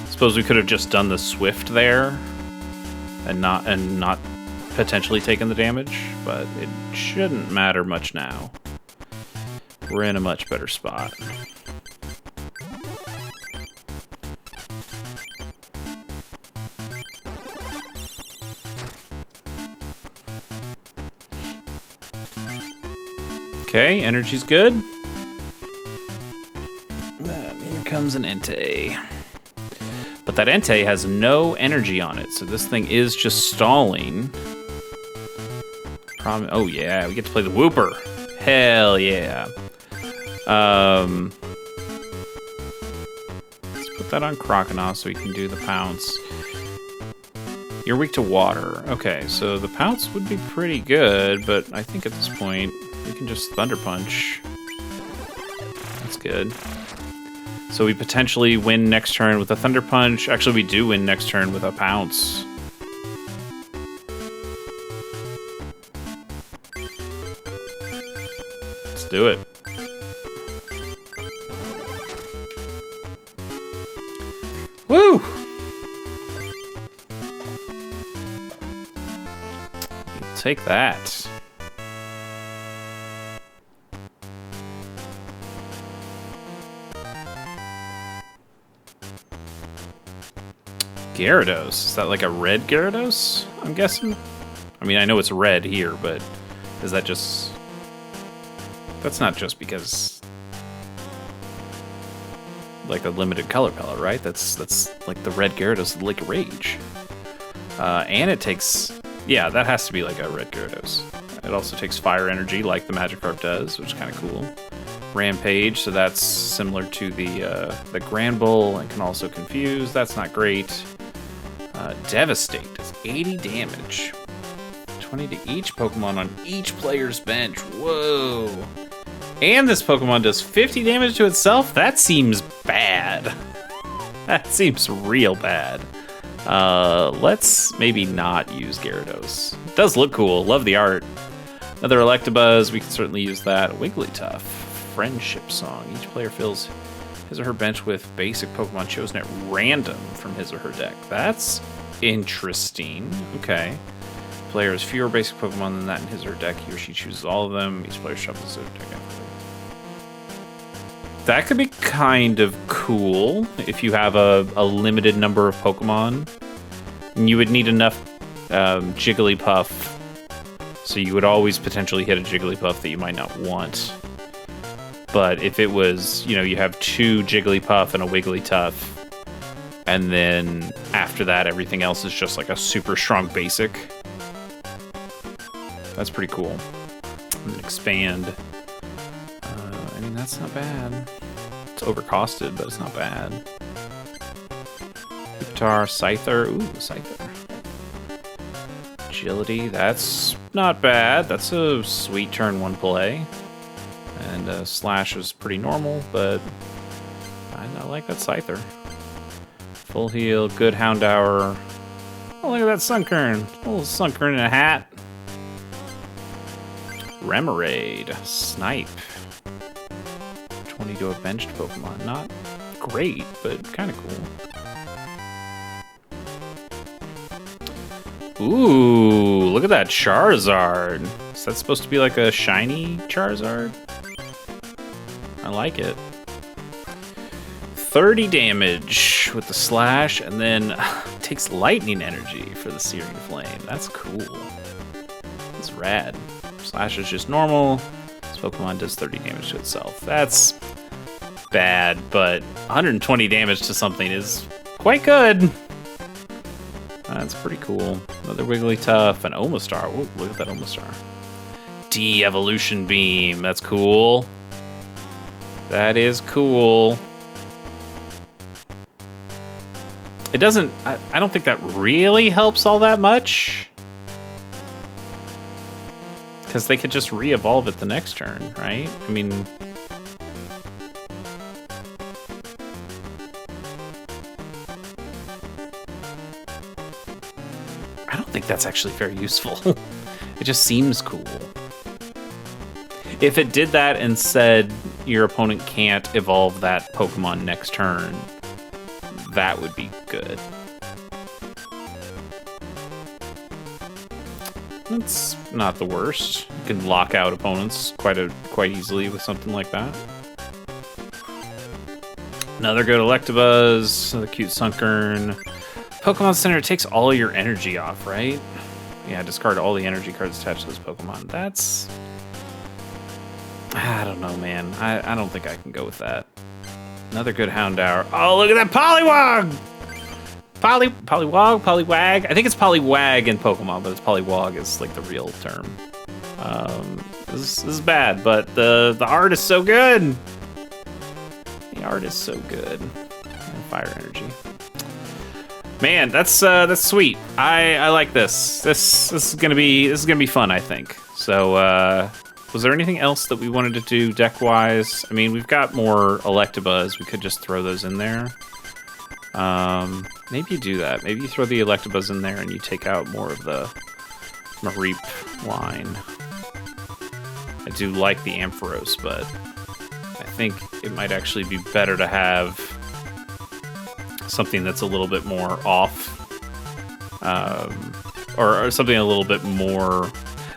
Suppose we could have just done the Swift there and not potentially taken the damage, but it shouldn't matter much now. We're in a much better spot. Okay, energy's good. Here comes an Entei. But that Entei has no energy on it, so this thing is just stalling. Oh yeah, we get to play the Wooper. Hell yeah. Let's put that on Croconaw so we can do the Pounce. You're weak to water. Okay, so the Pounce would be pretty good, but I think at this point we can just Thunder Punch. That's good. So we potentially win next turn with a Thunder Punch. Actually, we do win next turn with a Pounce. Let's do it. Woo! Take that. Gyarados. Is that like a red Gyarados, I'm guessing? I mean, I know it's red here, but is that just... That's not just because... like a limited color palette, right? That's like the red Gyarados, like Rage. And it takes... Yeah, that has to be like a red Gyarados. It also takes fire energy like the Magikarp does, which is kind of cool. Rampage, so that's similar to the Granbull and can also confuse. That's not great. Devastate does 80 damage. 20 to each Pokemon on each player's bench. Whoa. And this Pokemon does 50 damage to itself? That seems bad. That seems real bad. Let's maybe not use Gyarados. It does look cool. Love the art. Another Electabuzz. We can certainly use that. Wigglytuff. Friendship Song. Each player fills his or her bench with basic Pokemon chosen at random from his or her deck. That's interesting. Okay. Player has fewer basic Pokemon than that in his or her deck. He or she chooses all of them. Each player shuffles their deck after. That could be kind of cool if you have a limited number of Pokemon. And you would need enough Jigglypuff So you would always potentially hit a Jigglypuff that you might not want. But if it was, you know, you have 2 Jigglypuff and a Wigglytuff, and then after that, everything else is just like a super strong basic. That's pretty cool. And then expand. I mean, that's not bad. It's overcosted, but it's not bad. Guitar, Scyther. Ooh, Scyther. Agility, that's not bad. That's a sweet turn 1 play. And Slash is pretty normal, but I like that Scyther. Full heal, good Houndour. Oh, look at that Sunkern. A little Sunkern in a hat. Remoraid, Snipe. 20 to a benched Pokemon. Not great, but kind of cool. Ooh, look at that Charizard. Is that supposed to be like a shiny Charizard? I like it. 30 damage with the Slash, and then takes lightning energy for the Searing Flame. That's cool. That's rad. Slash is just normal. This Pokemon does 30 damage to itself. That's bad, but 120 damage to something is quite good. That's pretty cool. Another Wigglytuff, an Omastar. Ooh, look at that Omastar. De-Evolution Beam. That's cool. That is cool. It doesn't... I don't think that really helps all that much. Because they could just re-evolve it the next turn, right? I mean... I don't think that's actually very useful. It just seems cool. If it did that and said your opponent can't evolve that Pokemon next turn, that would be good. That's not the worst. You can lock out opponents quite easily with something like that. Another good Electabuzz, another cute Sunkern. Pokemon Center takes all your energy off, right? Yeah, discard all the energy cards attached to this Pokemon. That's... I don't know, man. I don't think I can go with that. Another good Houndour. Oh, look at that Poliwag! Poliwag? I think it's Poliwag in Pokemon, but it's Poliwag is like the real term. This is bad, but the art is so good. The art is so good. And fire energy. Man, that's sweet. I like this. This is gonna be fun, I think. So was there anything else that we wanted to do deck-wise? I mean, we've got more Electabuzz. We could just throw those in there. Maybe you do that. Maybe you throw the Electabuzz in there and you take out more of the Mareep line. I do like the Ampharos, but I think it might actually be better to have something that's a little bit more off, or something a little bit more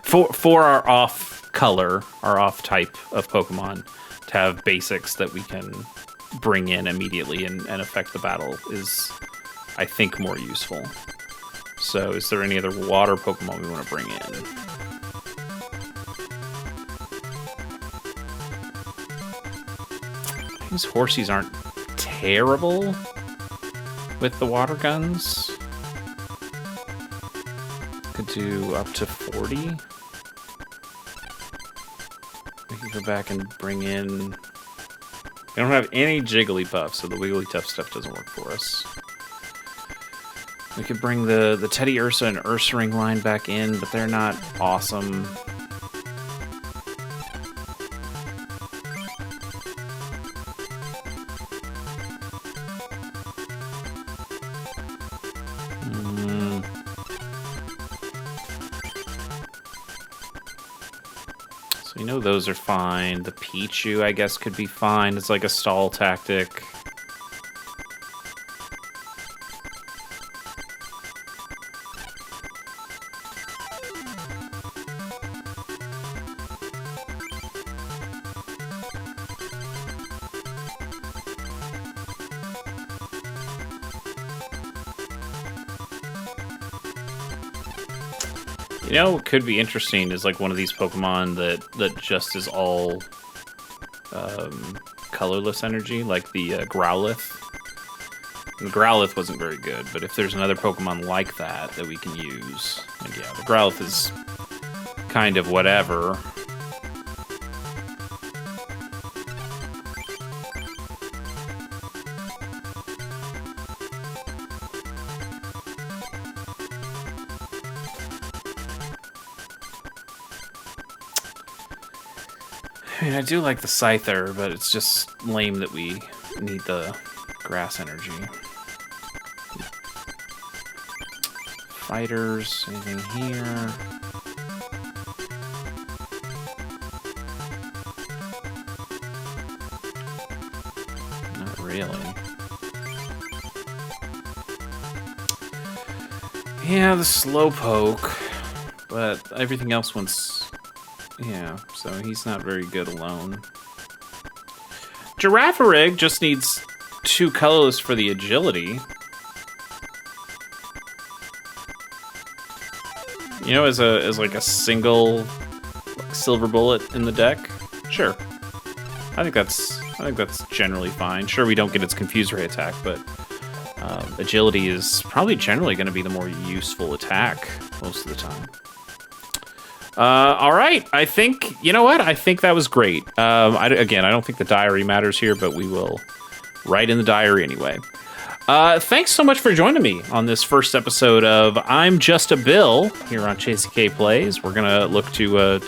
for our off color, our off type of Pokemon, to have basics that we can bring in immediately and affect the battle is, I think, more useful. So is there any other water Pokemon we want to bring in? These Horsies aren't terrible with the water guns. Could do up to 40. We can go back and bring in... We don't have any Jigglypuff, so the Wigglytuff stuff doesn't work for us. We could bring the Teddy Ursa and Ursaring line back in, but they're not awesome. So we know those are fine. The Pichu, I guess, could be fine. It's like a stall tactic. You know what could be interesting is like one of these Pokemon that just is all colorless energy, like the Growlithe. The Growlithe wasn't very good, but if there's another Pokemon like that we can use, and yeah, the Growlithe is kind of whatever. I mean, I do like the Scyther, but it's just lame that we need the grass energy. Fighters, anything here? Not really. Yeah, the Slowpoke, but everything else wants... Yeah, so he's not very good alone. Girafarig just needs 2 colorless for the agility. You know, as like a single silver bullet in the deck, sure. I think that's generally fine. Sure, we don't get its Confuse Ray attack, but agility is probably generally going to be the more useful attack most of the time. All right, I think, you know what? I think that was great. Again, I don't think the diary matters here, but we will write in the diary anyway. Thanks so much for joining me on this first episode of I'm Just a Bill here on ChaseK Plays. We're gonna look to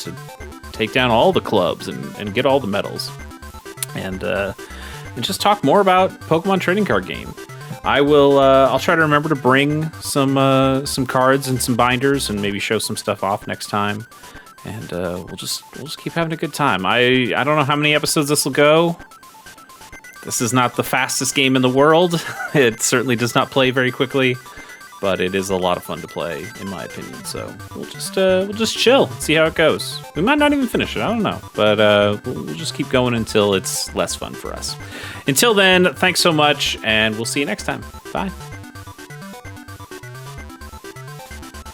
take down all the clubs and get all the medals, and just talk more about Pokemon trading card game. I'll try to remember to bring some cards and some binders and maybe show some stuff off next time. And we'll just keep having a good time. I don't know how many episodes this will go. This is not the fastest game in the world. It certainly does not play very quickly, but it is a lot of fun to play, in my opinion. So we'll just chill, see how it goes. We might not even finish it, I don't know, but we'll just keep going until it's less fun for us. Until then, thanks so much, and we'll see you next time. Bye.